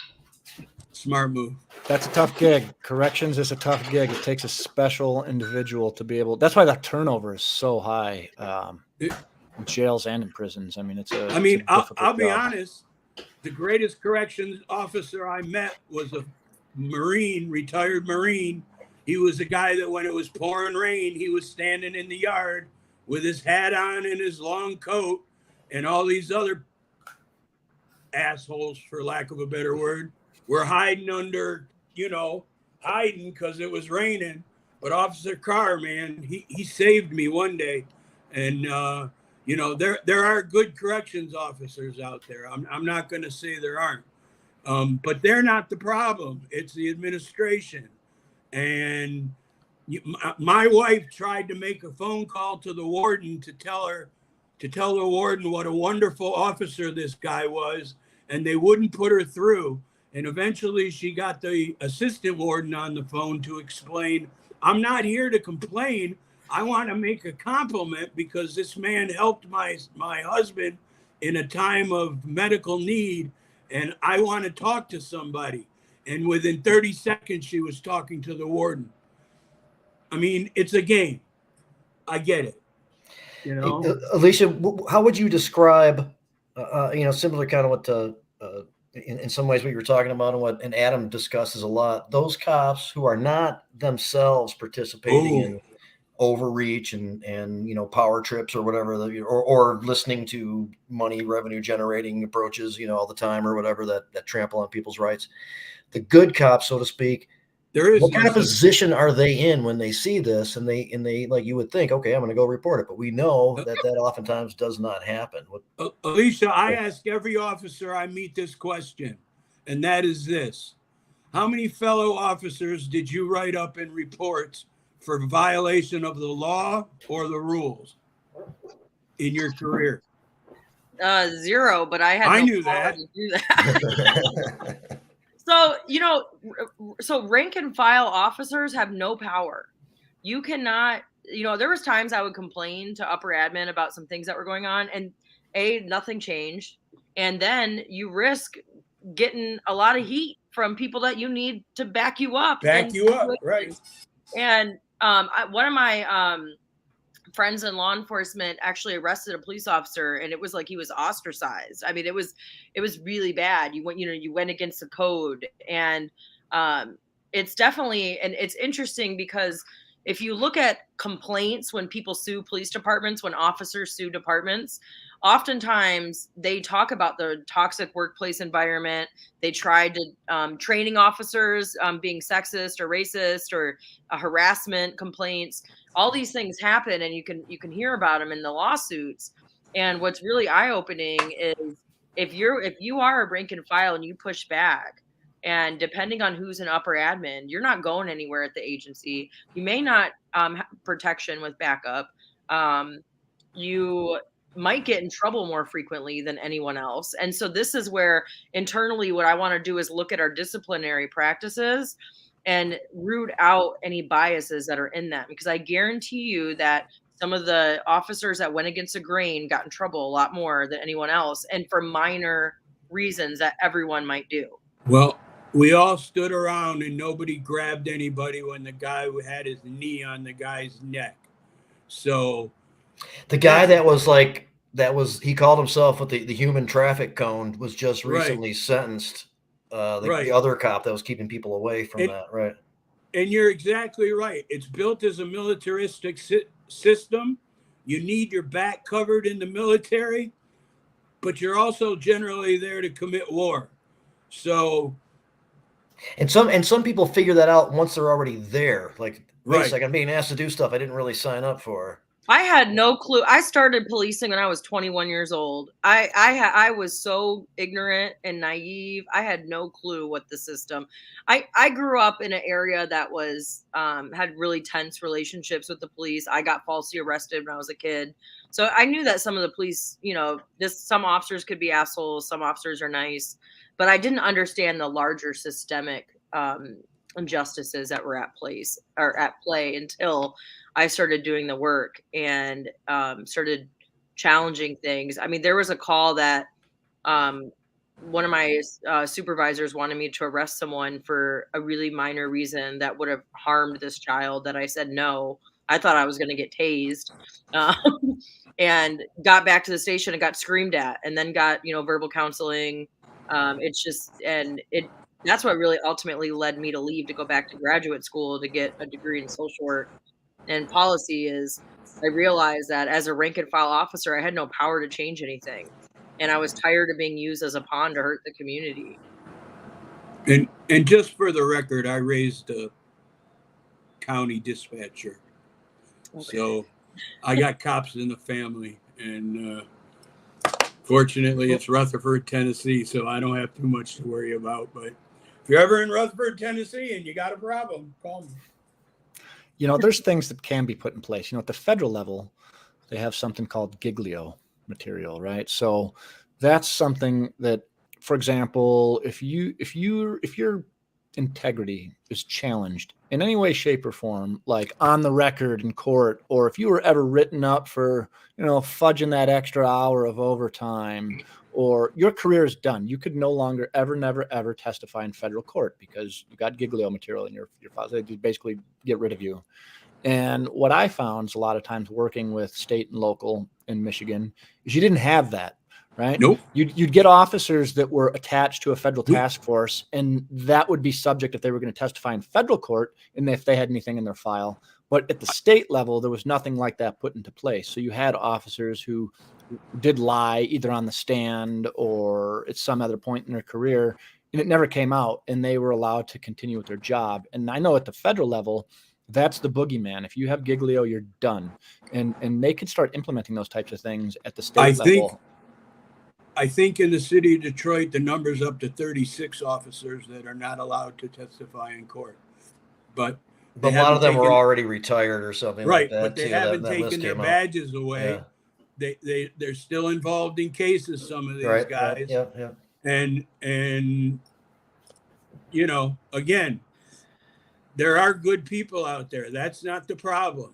Smart move. That's a tough gig. Corrections is a tough gig. It takes a special individual to be able. That's why the turnover is so high in jails and in prisons. I mean, I'll be honest. The greatest corrections officer I met was a Marine, retired Marine. He was a guy that when it was pouring rain, he was standing in the yard with his hat on and his long coat, and all these other assholes, for lack of a better word, were hiding under, hiding because it was raining. But Officer Carr, man, he saved me one day. And, there are good corrections officers out there. I'm not going to say there aren't. But they're not the problem. It's the administration. And my wife tried to make a phone call to the warden to tell the warden what a wonderful officer this guy was, and they wouldn't put her through. And eventually she got the assistant warden on the phone to explain, I'm not here to complain. I want to make a compliment because this man helped my husband in a time of medical need, and I want to talk to somebody. And within 30 seconds, she was talking to the warden. I mean, it's a game. I get it. Alicia, how would you describe, similar kind of what, in some ways what you were talking about and Adam discusses a lot, those cops who are not themselves participating in overreach and power trips or whatever, or listening to money revenue generating approaches, all the time or whatever that trample on people's rights. The good cops, so to speak, what kind of position are they in when they see this and they like, you would think, okay, I'm going to go report it, but we know that oftentimes does not happen. Alicia, I ask every officer I meet this question, and that is this: how many fellow officers did you write up in reports for violation of the law or the rules in your career? 0, but I had I no knew power that. to do that. So, so rank and file officers have no power. You cannot, there was times I would complain to upper admin about some things that were going on, and nothing changed. And then you risk getting a lot of heat from people that you need to back you up. Right. And one of my friends in law enforcement actually arrested a police officer, and it was like he was ostracized. I mean, it was really bad. You went against the code, and it's definitely, and it's interesting because if you look at complaints when people sue police departments, when officers sue departments, oftentimes they talk about the toxic workplace environment. They tried to training officers being sexist or racist or harassment complaints. All these things happen, and you can hear about them in the lawsuits. And what's really eye-opening is if you are a rank and file and you push back, and depending on who's an upper admin, you're not going anywhere at the agency. You may not have protection with backup. You might get in trouble more frequently than anyone else. And so this is where internally what I want to do is look at our disciplinary practices and root out any biases that are in them, because I guarantee you that some of the officers that went against the grain got in trouble a lot more than anyone else, and for minor reasons that everyone might do. Well, we all stood around and nobody grabbed anybody when the guy had his knee on the guy's neck. So the guy he called himself with the human traffic cone was just recently sentenced. The other cop that was keeping people away from that, right? And you're exactly right. It's built as a militaristic system. You need your back covered in the military, but you're also generally there to commit war. So, and some people figure that out once they're already there. Like, wait a right. second, I'm being asked to do stuff I didn't really sign up for. I had no clue. I started policing when I was 21 years old. I was so ignorant and naive. I had no clue what the system. I grew up in an area that was had really tense relationships with the police. I got falsely arrested when I was a kid, so I knew that some of the police, some officers could be assholes, some officers are nice, but I didn't understand the larger systemic injustices that were at play until I started doing the work and started challenging things. I mean, there was a call that one of my supervisors wanted me to arrest someone for a really minor reason that would have harmed this child, that I said no. I thought I was going to get tased, and got back to the station and got screamed at, and then got verbal counseling. That's what really ultimately led me to leave, to go back to graduate school to get a degree in social work and policy. Is I realized that as a rank and file officer, I had no power to change anything. And I was tired of being used as a pawn to hurt the community. And just for the record, I raised a county dispatcher. Okay. So I got cops in the family, and fortunately it's Rutherford, Tennessee, so I don't have too much to worry about. But if you're ever in Rutherford, Tennessee and you got a problem, call me. There's things that can be put in place. At the federal level, they have something called giglio material, right? So that's something that, for example, if your integrity is challenged in any way, shape, or form, like on the record in court, or if you were ever written up for, fudging that extra hour of overtime, or your career is done, you could no longer never, ever testify in federal court because you got giglio material in your files. They basically get rid of you. And what I found is a lot of times working with state and local in Michigan is you didn't have that, right? Nope. You'd get officers that were attached to a federal task force, and that would be subject if they were going to testify in federal court and if they had anything in their file. But at the state level, there was nothing like that put into place. So you had officers who did lie either on the stand or at some other point in their career, and it never came out, and they were allowed to continue with their job. And I know at the federal level, that's the boogeyman. If you have giglio, you're done. And they could start implementing those types of things at the state level. I think in the city of Detroit, the number's up to 36 officers that are not allowed to testify in court. But a lot of them were already retired or something right, like that. but they too. haven't that list taken their came out. badges away. Yeah. They're still involved in cases, some of these Right. guys. Yeah. And you know, again, there are good people out there. That's not the problem.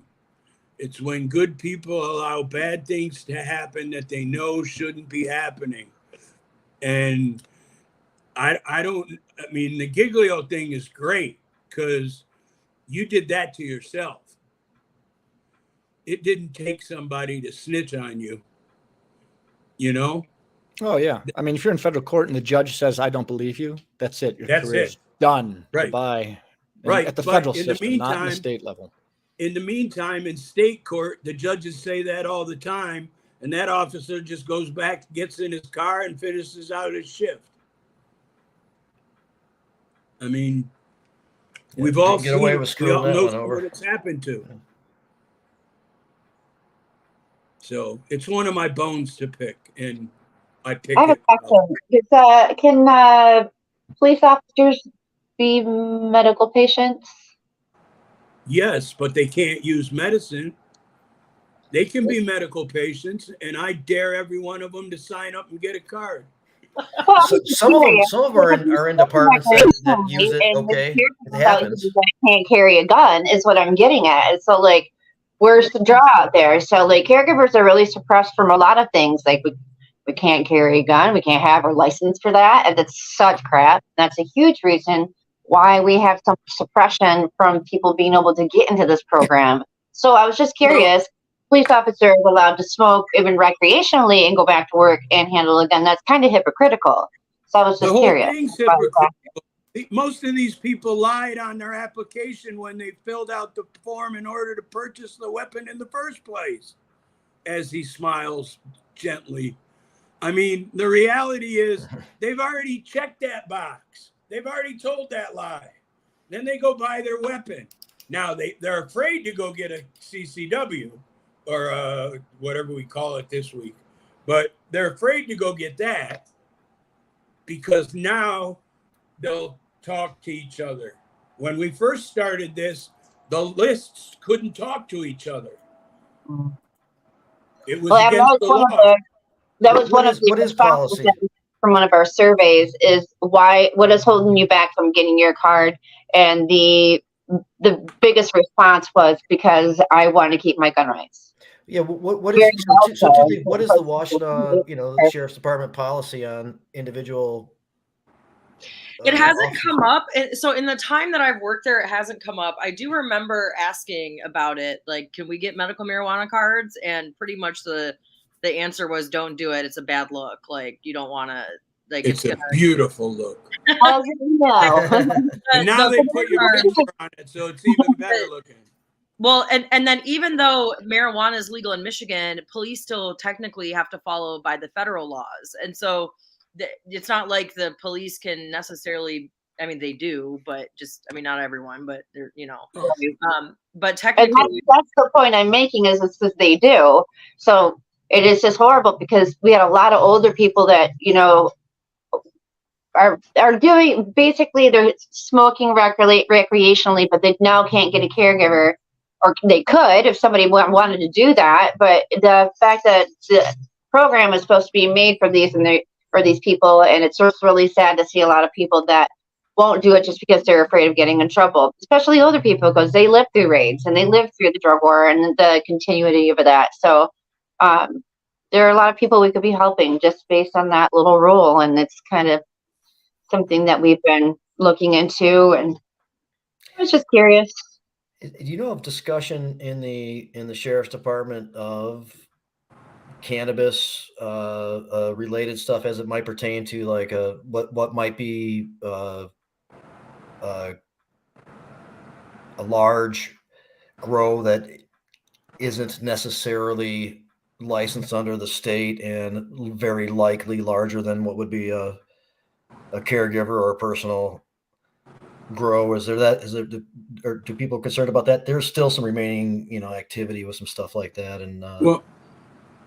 It's when good people allow bad things to happen that they know shouldn't be happening. And I mean, the Giglio thing is great because you did that to yourself. It didn't take somebody to snitch on you, you know? Oh, yeah. I mean, if you're in federal court and the judge says, I don't believe you, that's it. Your career's done. Right. Goodbye. Right. At the But federal in the system, not in the meantime- state level. In the meantime, in state court, the judges say that all the time, and that officer just goes back, gets in his car, and finishes out his shift. I mean, we've all get away seen with it. We screwing all that know one over. what it's happened to. So it's one of my bones to pick, and I pick I have a it. question. Can police officers be medical patients? Yes, but they can't use medicine. They can be medical patients, and I dare every one of them to sign up and get a card. Well, Some of them are in departments that use it. And Okay, it about happens. you that can't carry a gun is what I'm getting at. So, like, where's the draw out there? So, like, caregivers are really suppressed from a lot of things. Like, we can't carry a gun. We can't have a license for that. And that's such crap. That's a huge reason why we have some suppression from people being able to get into this program. So I was just curious, police officers allowed to smoke even recreationally and go back to work and handle a gun. That's kind of hypocritical. So I was just The whole curious. thing's hypocritical. Most of these people lied on their application when they filled out the form in order to purchase the weapon in the first place. As he smiles gently. I mean, the reality is they've already checked that box. They've already told that lie. Then they go buy their weapon. Now they're afraid to go get a CCW or whatever we call it this week. But they're afraid to go get that because now they'll talk to each other. When we first started this, the lists couldn't talk to each other. It was against the law. That was one of the what is policy from one of our surveys is what is holding you back from getting your card? And the biggest response was because I want to keep my gun rights. Yeah, what is the Washtenaw, Sheriff's Department policy on individual? It hasn't come up. So in the time that I've worked there, it hasn't come up. I do remember asking about it, like, can we get medical marijuana cards? And pretty much the answer was, don't do it. It's a bad look. Like, you don't want to. Like, it's a beautiful look. Well, no. And now they put your picture on it, so it's even better looking. Well, and then even though marijuana is legal in Michigan, police still technically have to follow by the federal laws. And so it's not like the police can necessarily, I mean, they do, but just, I mean, not everyone, but they're, but technically. And that's the point I'm making is it's because they do. So it is just horrible because we had a lot of older people that, are doing, basically they're smoking recreationally, but they now can't get a caregiver, or they could if somebody wanted to do that. But the fact that the program is supposed to be made for these for these people, and it's just really sad to see a lot of people that won't do it just because they're afraid of getting in trouble, especially older people, because they lived through raids and they lived through the drug war and the continuity of that. So there are a lot of people we could be helping just based on that little rule, and it's kind of something that we've been looking into, and I was just curious. Do you know of discussion in the Sheriff's Department of cannabis related stuff as it might pertain to like what might be a large grow that isn't necessarily licensed under the state and very likely larger than what would be a caregiver or a personal grow? Or do people concerned about that? There's still some remaining, activity with some stuff like that. And well,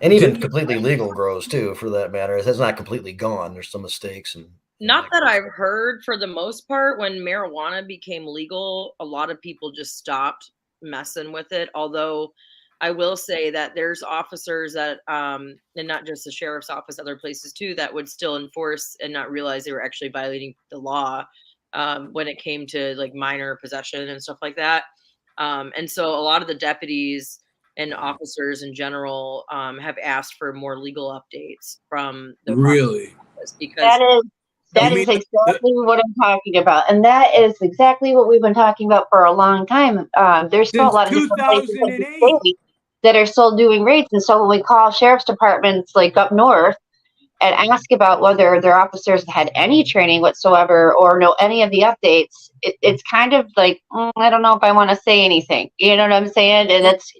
And even completely legal grows too, for that matter. It's not completely gone. There's some mistakes and not that I've heard. For the most part, when marijuana became legal, a lot of people just stopped messing with it. Although I will say that there's officers that, and not just the sheriff's office, other places too, that would still enforce and not realize they were actually violating the law when it came to like minor possession and stuff like that. And so a lot of the deputies and officers in general have asked for more legal updates from the Really, because that is exactly what I'm talking about, and that is exactly what we've been talking about for a long time. There's still a lot of different places in the state that are still doing raids, and so when we call sheriff's departments like up north and ask about whether their officers had any training whatsoever or know any of the updates, it's kind of like, I don't know if I want to say anything. You know what I'm saying? And that's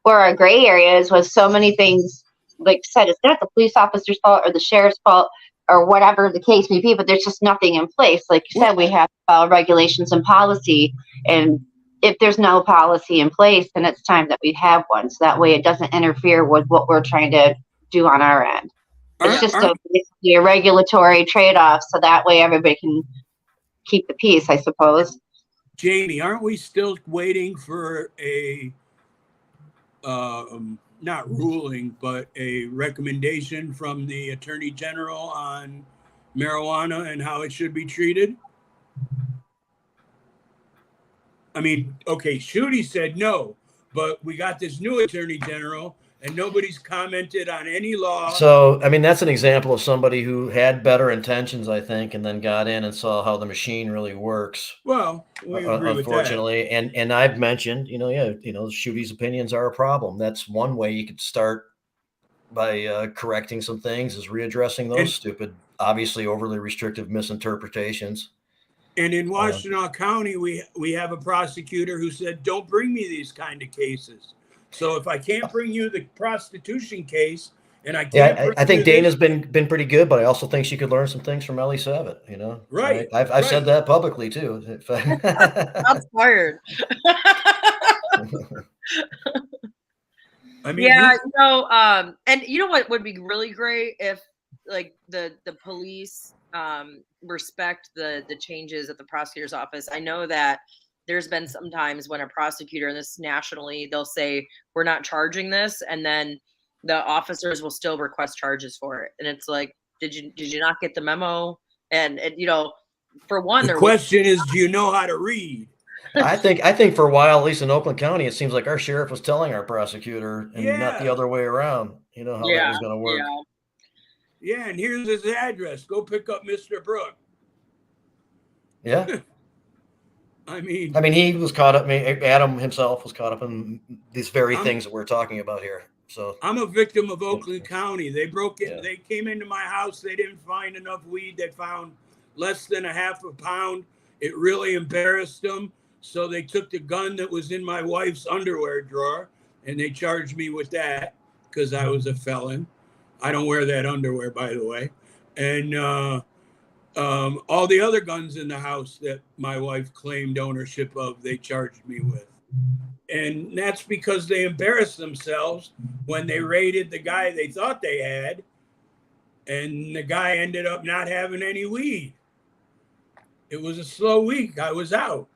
where our gray area is with so many things. Like I said, it's not the police officer's fault or the sheriff's fault or whatever the case may be, but there's just nothing in place. Like you said, we have to follow regulations and policy. And if there's no policy in place, then it's time that we have one. So that way it doesn't interfere with what we're trying to do on our end. It's just basically a regulatory trade-off. So that way everybody can keep the peace, I suppose. Jamie, aren't we still waiting for a not ruling, but a recommendation from the Attorney General on marijuana and how it should be treated? I mean, okay, Shooty said no, but we got this new Attorney General and nobody's commented on any law. So, I mean, that's an example of somebody who had better intentions, I think, and then got in and saw how the machine really works. Well, we agree unfortunately, with that. And I've mentioned, Shooty's opinions are a problem. That's one way you could start by correcting some things, is readdressing those stupid, obviously overly restrictive misinterpretations. And in Washtenaw County, we have a prosecutor who said, don't bring me these kind of cases. So if I can't bring you the prostitution case, and I can't, I think Dana's been pretty good, but I also think she could learn some things from Ellie Savitt. Right? I've said that publicly too. That's fired. I mean, yeah, and you know what would be really great if like the police respect the changes at the prosecutor's office. I know that there's been some times when a prosecutor, and this nationally, they'll say, we're not charging this. And then the officers will still request charges for it. And it's like, did you not get the memo? And for one, the question is, do you know how to read? I think for a while, at least in Oakland County, it seems like our sheriff was telling our prosecutor and not the other way around, how that was going to work. Yeah. And here's his address. Go pick up Mr. Brook. Yeah. I mean, he was caught up. Adam himself was caught up in these very things that we're talking about here. So I'm a victim of Oakland County. They broke in. Yeah. They came into my house. They didn't find enough weed. They found less than a half a pound. It really embarrassed them. So they took the gun that was in my wife's underwear drawer and they charged me with that because I was a felon. I don't wear that underwear, by the way. And all the other guns in the house that my wife claimed ownership of, they charged me with. And that's because they embarrassed themselves when they raided the guy they thought they had, and the guy ended up not having any weed. It was a slow week. I was out.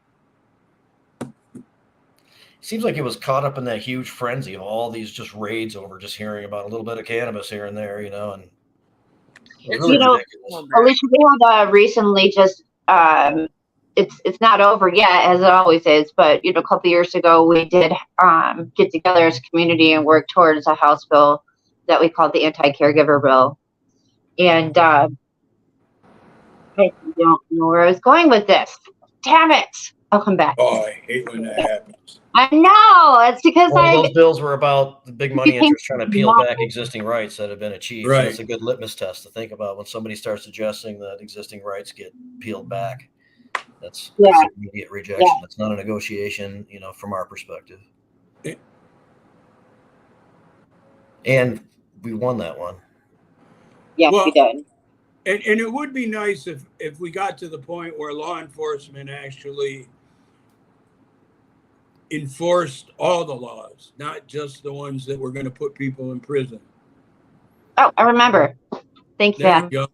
Seems like it was caught up in that huge frenzy of all these just raids over just hearing about a little bit of cannabis here and there, and really Alicia, we had recently just it's not over yet, as it always is, but a couple of years ago we did get together as a community and work towards a House bill that we called the anti-caregiver bill. And I don't know where I was going with this. Damn it. I'll come back. Oh, I hate when that happens. I know. It's because those bills were about the big money interest trying to peel back existing rights that have been achieved. Right. So it's a good litmus test to think about when somebody starts suggesting that existing rights get peeled back. That's immediate rejection. Yeah. That's not a negotiation, from our perspective. And we won that one. Yes, we did. And it would be nice if we got to the point where law enforcement actually enforced all the laws, not just the ones that were going to put people in prison. Oh, I remember. Thanks, There Dan. you go.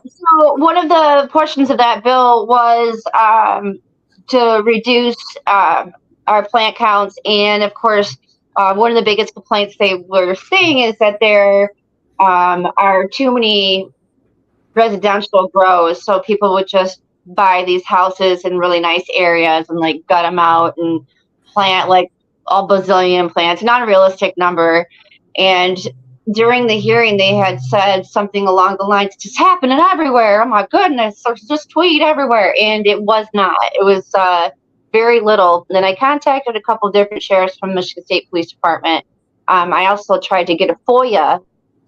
So one of the portions of that bill was to reduce our plant counts, and of course, one of the biggest complaints they were saying is that there are too many residential grows, so people would just buy these houses in really nice areas and like gut them out and plant like a bazillion plants, not a realistic number. And during the hearing, they had said something along the lines, "It's happening everywhere. Oh my goodness, there's just tweed everywhere," and it was not. It was very little. And then I contacted a couple different sheriffs from Michigan State Police Department. I also tried to get a FOIA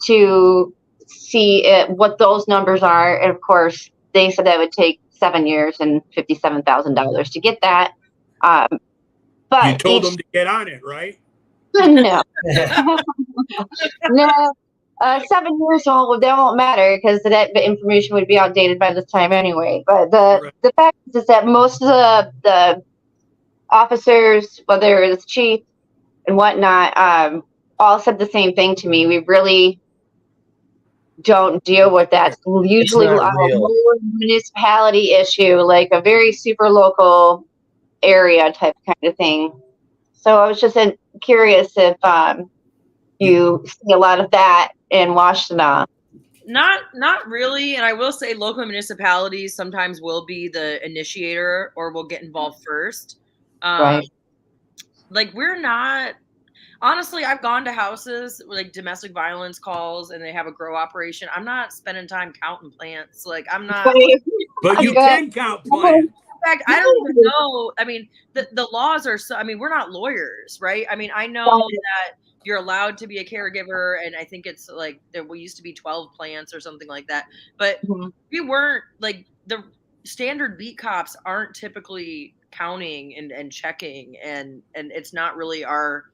to see what those numbers are, and of course, they said that would take 7 years and $57,000 to get that. But You told them to get on it, right? no, no. 7 years old, that won't matter because that information would be outdated by this time anyway. But the fact is that most of the officers, whether it's chief and whatnot, all said the same thing to me. We really don't deal with that. It's usually a lower municipality issue, like a very super local area type kind of thing. So I was just curious if you see a lot of that in Washtenaw. Not really. And I will say local municipalities sometimes will be the initiator or will get involved first. Right. Like we're not, honestly, I've gone to houses with like domestic violence calls and they have a grow operation. I'm not spending time counting plants. Like I'm not. But you can count plants. In fact, I don't even know. I mean, the laws are so, I mean, we're not lawyers, right? I mean, I know that you're allowed to be a caregiver, and I think it's like there used to be 12 plants or something like that. But we weren't like the standard beat cops aren't typically counting and checking, and it's not really our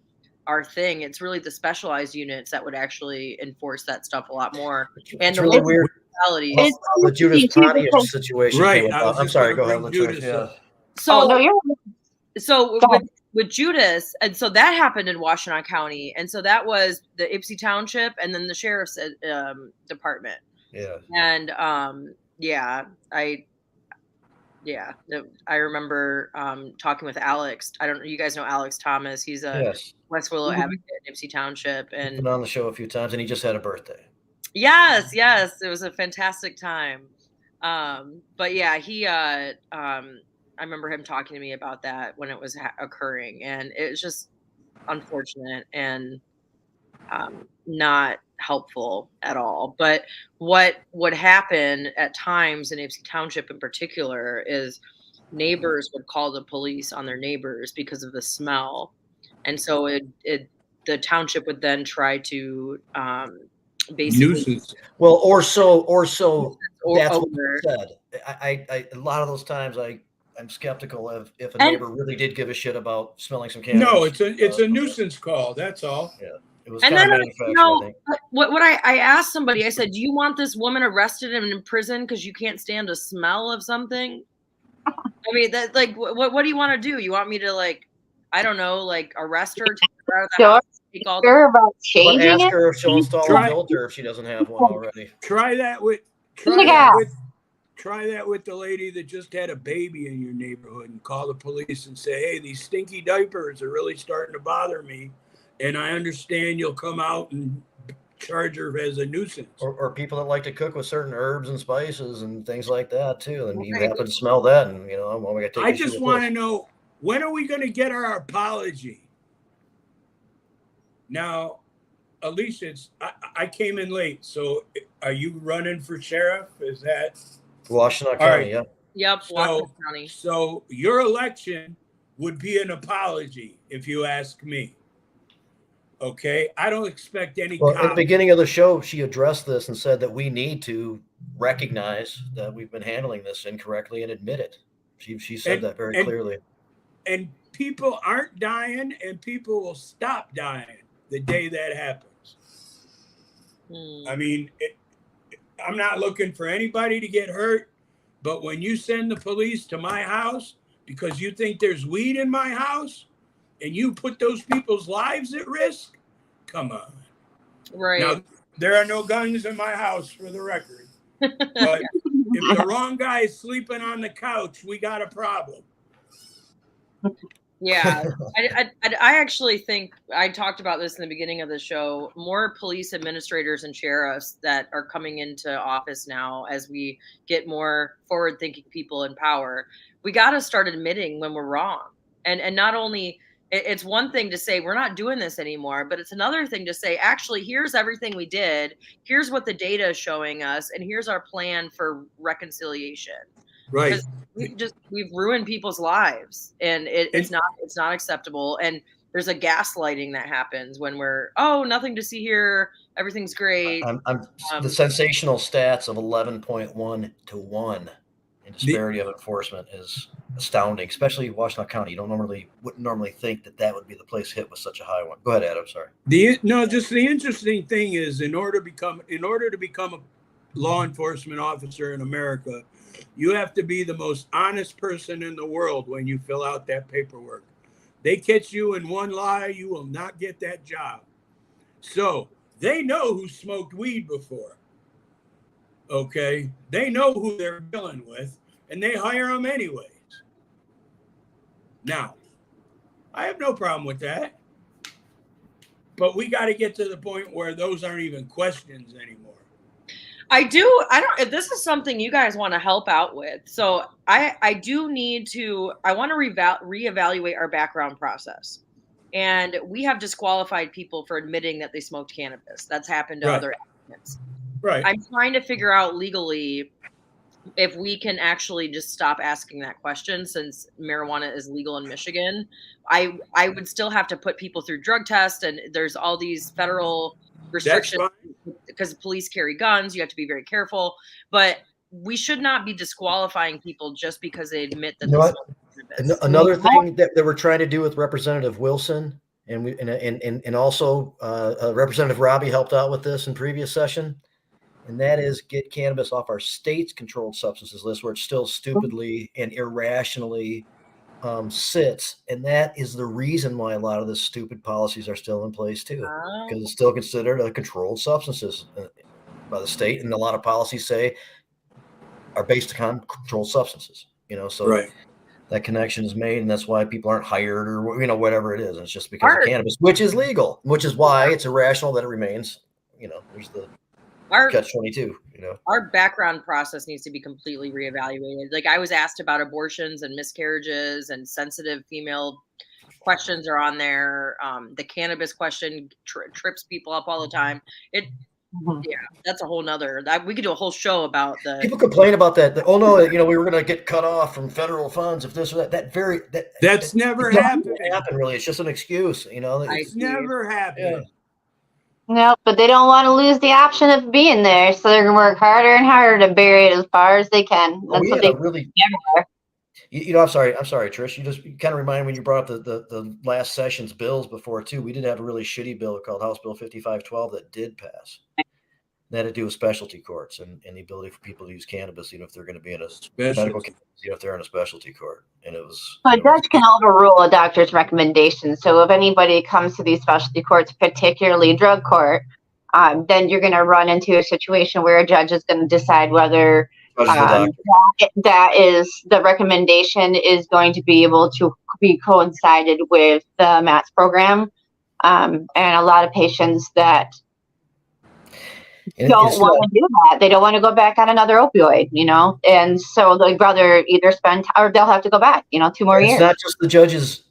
thing. It's really the specialized units that would actually enforce that stuff a lot more. And It's really weird. The Judas Pontius situation. Right. I'm sorry. Go ahead. Judas. Yeah. So with Judas, and so that happened in Washtenaw County, and so that was the Ypsi Township, and then the sheriff's department. Yeah. And I remember talking with Alex. I don't know, you guys know Alex Thomas. He's a West Willow advocate in Ypsi Township, and been on the show a few times, and he just had a birthday. Yes, it was a fantastic time. But yeah, he I remember him talking to me about that when it was occurring, and it was just unfortunate and not helpful at all. But what would happen at times in Ypsi Township in particular is neighbors would call the police on their neighbors because of the smell, and so the township would then try to basically nuisance. Well, or so that's what you said. I a lot of those times I'm skeptical of if a neighbor really did give a shit about smelling some cannabis. No, it's a nuisance call. That's all. Yeah. It was and kind then, of manufactured, I think. What I asked somebody, I said, do you want this woman arrested and in prison because you can't stand a smell of something? I mean, that like, what do you want to do? You want me to like, I don't know, like arrest her, take her out of the house, take all about changing ask it? her if she'll install a filter if she doesn't have one already. Try that with the lady that just had a baby in your neighborhood and call the police and say, hey, these stinky diapers are really starting to bother me. And I understand you'll come out and charge her as a nuisance. Or people that like to cook with certain herbs and spices and things like that too. And you happen to smell that, and we got to take. I just want to know, when are we going to get our apology? Now, Alicia, I came in late, so are you running for sheriff? Is that Washtenaw County? Right. Yeah. Yep. Washtenaw County. So your election would be an apology, if you ask me. Okay, I don't expect any. Well, at the beginning of the show, she addressed this and said that we need to recognize that we've been handling this incorrectly and admit it. She said that very clearly. And people aren't dying, and people will stop dying the day that happens. I mean, I'm not looking for anybody to get hurt, but when you send the police to my house because you think there's weed in my house, and you put those people's lives at risk, come on. Right. There are no guns in my house, for the record. But if the wrong guy is sleeping on the couch, we got a problem. Yeah, I actually think I talked about this in the beginning of the show. More police administrators and sheriffs that are coming into office now as we get more forward-thinking people in power. We got to start admitting when we're wrong. And not only, it's one thing to say we're not doing this anymore, but it's another thing to say, actually, here's everything we did. Here's what the data is showing us. And here's our plan for reconciliation. Right. We've ruined people's lives, and it's not acceptable. And there's a gaslighting that happens when we're, oh, nothing to see here, everything's great. The sensational stats of 11.1 to 1 in disparity of enforcement is astounding, especially Washington County. You wouldn't normally think that would be the place hit with such a high one. Go ahead, Adam. Sorry. Just the interesting thing is, in order to become a law enforcement officer in America, you have to be the most honest person in the world when you fill out that paperwork. They catch you in one lie, you will not get that job. So they know who smoked weed before. Okay? They know who they're dealing with, and they hire them anyways. Now, I have no problem with that. But we got to get to the point where those aren't even questions anymore. This is something you guys want to help out with. So I want to reevaluate our background process. And we have disqualified people for admitting that they smoked cannabis. That's happened to other applicants. Right. I'm trying to figure out legally if we can actually just stop asking that question, since marijuana is legal in Michigan. I would still have to put people through drug tests, and there's all these federal restrictions because police carry guns. You have to be very careful, but we should not be disqualifying people just because they admit that. Another thing that we're trying to do with Representative Wilson, and also Representative Robbie helped out with this in previous session, and that is get cannabis off our state's controlled substances list, where it still stupidly and irrationally sits. And that is the reason why a lot of the stupid policies are still in place too, because it's still considered a controlled substances by the state. And a lot of policies say are based upon controlled substances, so that connection is made, and that's why people aren't hired or, whatever it is. And it's just because of cannabis, which is legal, which is why it's irrational that it remains, there's the catch-22, Our background process needs to be completely reevaluated. Like, I was asked about abortions and miscarriages, and sensitive female questions are on there. The cannabis question trips people up all the time. That's a whole nother. We could do a whole show about the. People complain about that. Oh no, we were going to get cut off from federal funds if this or that. That's never happened. Really, it's just an excuse. It's never happened. No, but they don't want to lose the option of being there, so they're going to work harder and harder to bury it as far as they can. That's what they really. I'm sorry, Trish. You kind of remind me when you brought up the last session's bills before too. We did have a really shitty bill called House Bill 5512 that did pass. That had to do with specialty courts and the ability for people to use cannabis, if they're going to be in a medical, if they're in a specialty court. And it was. So a judge can overrule a doctor's recommendation. So if anybody comes to these specialty courts, particularly drug court, then you're going to run into a situation where a judge is going to decide whether that is the recommendation is going to be able to be coincided with the MATS program. And a lot of patients that don't want to do that. They don't want to go back on another opioid, and so they'd rather either spend, or they'll have to go back, 2 more years. It's not just the judge's,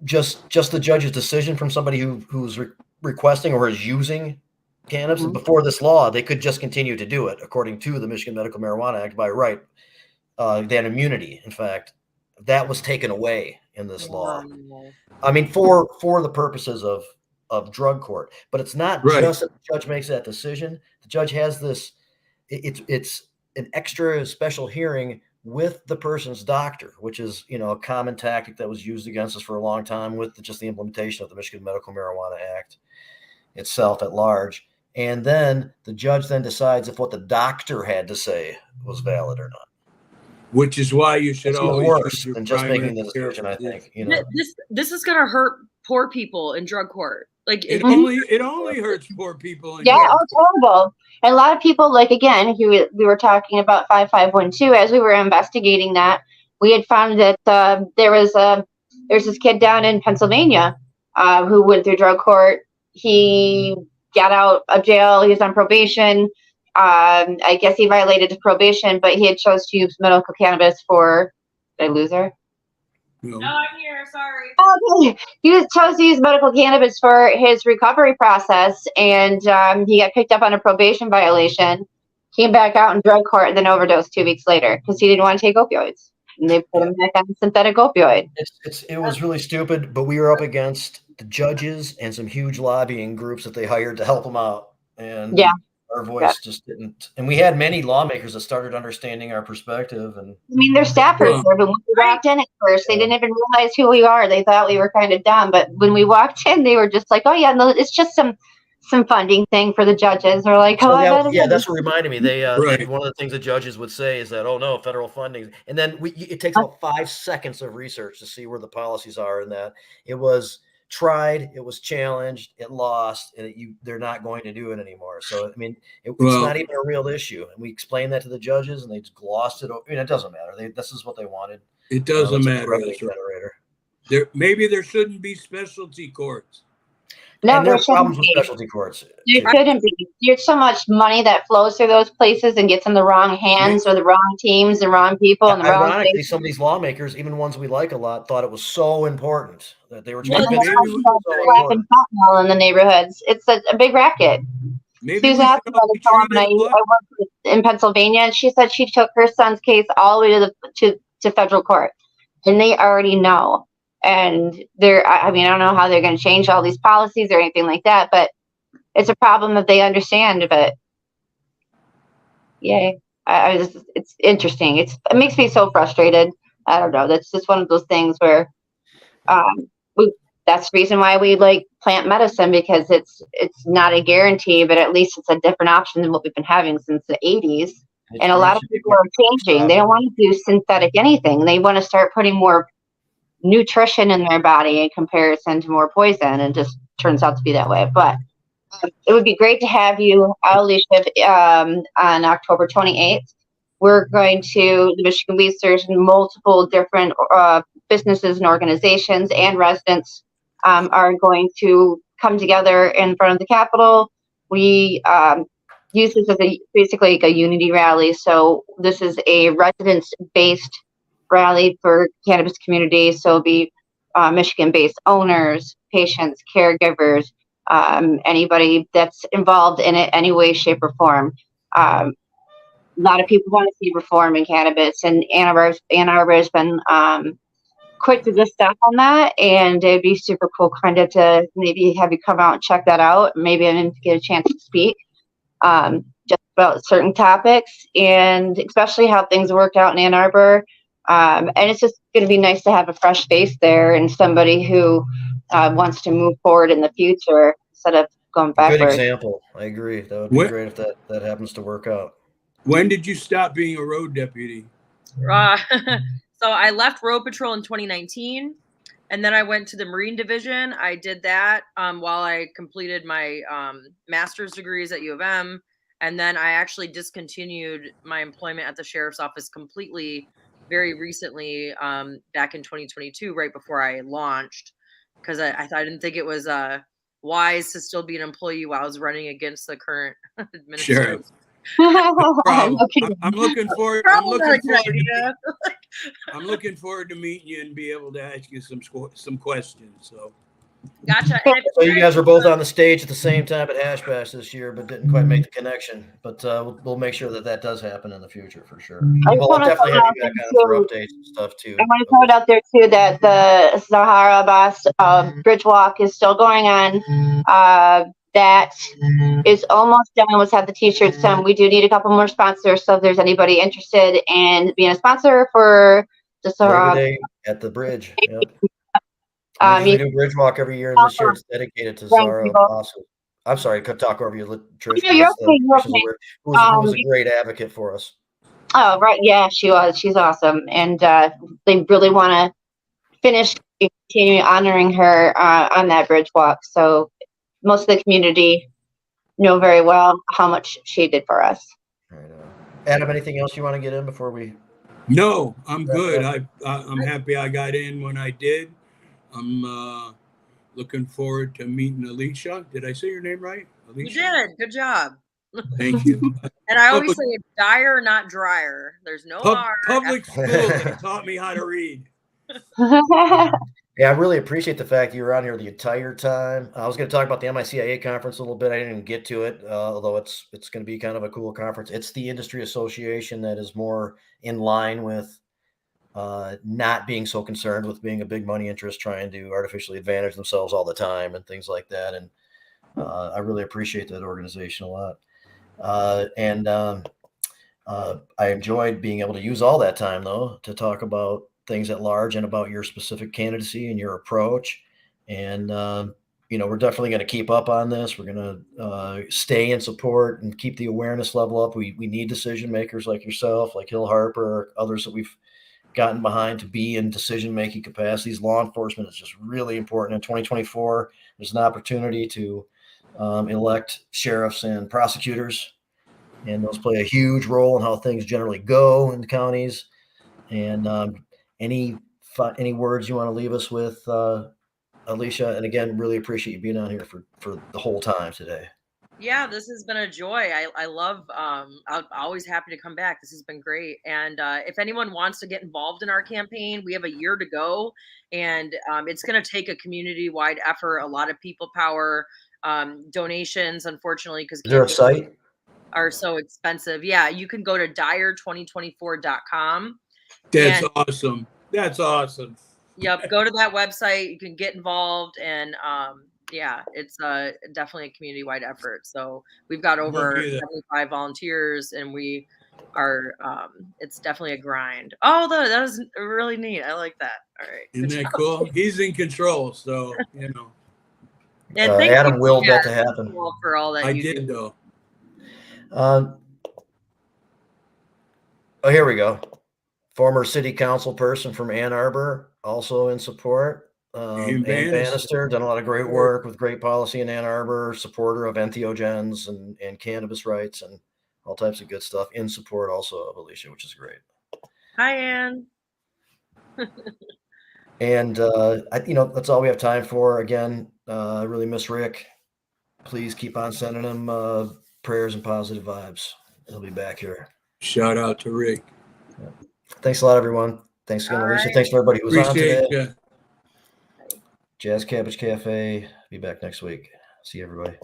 just the judge's decision from somebody who's requesting or is using cannabis. Mm-hmm. Before this law, they could just continue to do it according to the Michigan Medical Marijuana Act by right. They had immunity. In fact, that was taken away in this law. I mean, for the purposes of drug court, but it's not just that the judge makes that decision. The judge has this, it's an extra special hearing with the person's doctor, which is, a common tactic that was used against us for a long time with just the implementation of the Michigan Medical Marijuana Act itself at large. And then the judge then decides if what the doctor had to say was valid or not. Which is why you should always worse than just making the decision, I think. This is going to hurt poor people in drug court. Like It only hurts poor people. Yeah, oh, terrible. And a lot of people, like, again, we were talking about 5512. As we were investigating that, we had found that there's this kid down in Pennsylvania who went through drug court. He got out of jail. He was on probation. I guess he violated his probation, but he had chose to use medical cannabis for. Did I lose her? No. No, I'm here. Sorry. Okay. He chose to use medical cannabis for his recovery process, and he got picked up on a probation violation, came back out in drug court, and then overdosed 2 weeks later because he didn't want to take opioids. And they put him back on synthetic opioid. It was really stupid, but we were up against the judges and some huge lobbying groups that they hired to help them out. And Yeah. our voice just didn't. And we had many lawmakers that started understanding our perspective. And I mean, they're staffers. When we walked in at first, they didn't even realize who we are. They thought we were kind of dumb. But when we walked in, they were just like, "Oh yeah, no, it's just some funding thing for the judges." They're like, "Oh, that's what reminded me. They Right. one of the things the judges would say is that, "Oh no, federal funding." And then it takes about 5 seconds of research to see where the policies are. In that it was tried, it was challenged, it lost, and they're not going to do it anymore. So I mean, it's not even a real issue. And we explained that to the judges, and they just glossed it. I mean, it doesn't matter. This is what they wanted. It doesn't matter. Revenue generator. Maybe there shouldn't be specialty courts. No, and there are shouldn't problems with be. specialty courts. There shouldn't be. There's so much money that flows through those places and gets in the wrong hands or the wrong teams, the wrong people, and the wrong Ironically, things. some of these lawmakers, even ones we like a lot, thought it was so important that they were Well, trying to maybe we- Slapping fentanyl in the neighborhoods. It's a big racket. Maybe Susan we asked should about all the be woman treated I alike. worked with in Pennsylvania, and she said she took her son's case all the way to federal court, and they already know. And I mean, I don't know how they're going to change all these policies or anything like that, but it's a problem that they understand. But yay, it's interesting. It makes me so frustrated. I don't know. That's just one of those things where that's the reason why we like plant medicine, because it's not a guarantee, but at least it's a different option than what we've been having since the 80s. And a lot of people are changing. They don't want to do synthetic anything. They want to start putting more nutrition in their body in comparison to more poison, and just turns out to be that way. But it would be great to have you, Alicia, on October 28th. We're going to the Michigan Weeds. There's multiple different businesses and organizations and residents are going to come together in front of the Capitol. We use this as basically like a unity rally. So this is a residents-based rally for cannabis community. So it'll be Michigan-based owners, patients, caregivers, anybody that's involved in it any way, shape, or form. A lot of people want to see reform in cannabis, and Ann Arbor has been quick to just step on that, and it'd be super cool kind of to maybe have you come out and check that out. Maybe I didn't get a chance to speak just about certain topics, and especially how things worked out in Ann Arbor. And it's just going to be nice to have a fresh face there and somebody who wants to move forward in the future instead of going backwards. Good example. I agree. That would be great if that happens to work out. When did you stop being a road deputy? So I left Road Patrol in 2019, and then I went to the Marine Division. I did that while I completed my master's degrees at U of M, and then I actually discontinued my employment at the Sheriff's Office completely very recently, back in 2022, right before I launched, because I didn't think it was wise to still be an employee while I was running against the current administration. Sure. I'm looking forward. I'm looking forward to meeting you and be able to ask you some questions. So. Gotcha. So you guys were both on the stage at the same time at Hash Bash this year, but didn't quite make the connection. But we'll make sure that does happen in the future for sure. We'll definitely have you back on for updates and stuff too. I want to throw it out there too that the Sahara Bus Bridge Walk is still going on. That is almost done. Let's have the t-shirts done. We do need a couple more sponsors. So if there's anybody interested in being a sponsor for the Sahara Day at the bridge. Yep. We do Bridge Walk every year, and this year it's dedicated to Zara. Awesome. I'm sorry, I could talk over you, Trish. Who was a great advocate for us. Oh, right. Yeah, she was. She's awesome. And they really want to continue honoring her on that Bridge Walk. So most of the community know very well how much she did for us. Right. Adam, anything else you want to get in before we? No, I'm good. I'm happy I got in when I did. I'm looking forward to meeting Alicia. Did I say your name right? Alicia? You did. Good job. Thank you. And I always say it's dyer, not dryer. There's no R. Public school. They taught me how to read. Yeah, I really appreciate the fact you were on here the entire time. I was going to talk about the MiCIA conference a little bit. I didn't even get to it, although it's going to be kind of a cool conference. It's the industry association that is more in line with not being so concerned with being a big money interest trying to artificially advantage themselves all the time and things like that. And I really appreciate that organization a lot. I enjoyed being able to use all that time, though, to talk about things at large and about your specific candidacy and your approach. And, we're definitely going to keep up on this. We're going to stay in support and keep the awareness level up. We need decision makers like yourself, like Hill Harper, others that we've gotten behind to be in decision-making capacities. Law enforcement is just really important. In 2024, there's an opportunity to elect sheriffs and prosecutors, and those play a huge role in how things generally go in the counties. And any words you want to leave us with, Alicia? And again, really appreciate you being on here for the whole time today. Yeah, this has been a joy. I love, I'm always happy to come back. This has been great. And if anyone wants to get involved in our campaign, we have a year to go, and it's going to take a community-wide effort, a lot of people power, donations, unfortunately, because is there a site? Are so expensive. Yeah, you can go to dyer2024.com. That's awesome. That's awesome. Yep, go to that website. You can get involved, and yeah, it's definitely a community-wide effort. So we've got over 75 volunteers, and we are. It's definitely a grind. Oh, that was really neat. I like that. All right, isn't that cool? He's in control, so you know. And Adam willed that to happen. For all that I you did, do. though. Oh, here we go. Former city council person from Ann Arbor, also in support. Ann Bannister, done a lot of great work with great policy in Ann Arbor, supporter of entheogens and cannabis rights and all types of good stuff, in support also of Alicia, which is great. Hi, Ann. And that's all we have time for. Again, I really miss Rick. Please keep on sending him prayers and positive vibes. He'll be back here. Shout out to Rick. Yeah. Thanks a lot, everyone. Thanks again, Alicia. Right. Thanks for everybody who was on today. You. Jazz Cabbage Cafe. Be back next week. See you, everybody.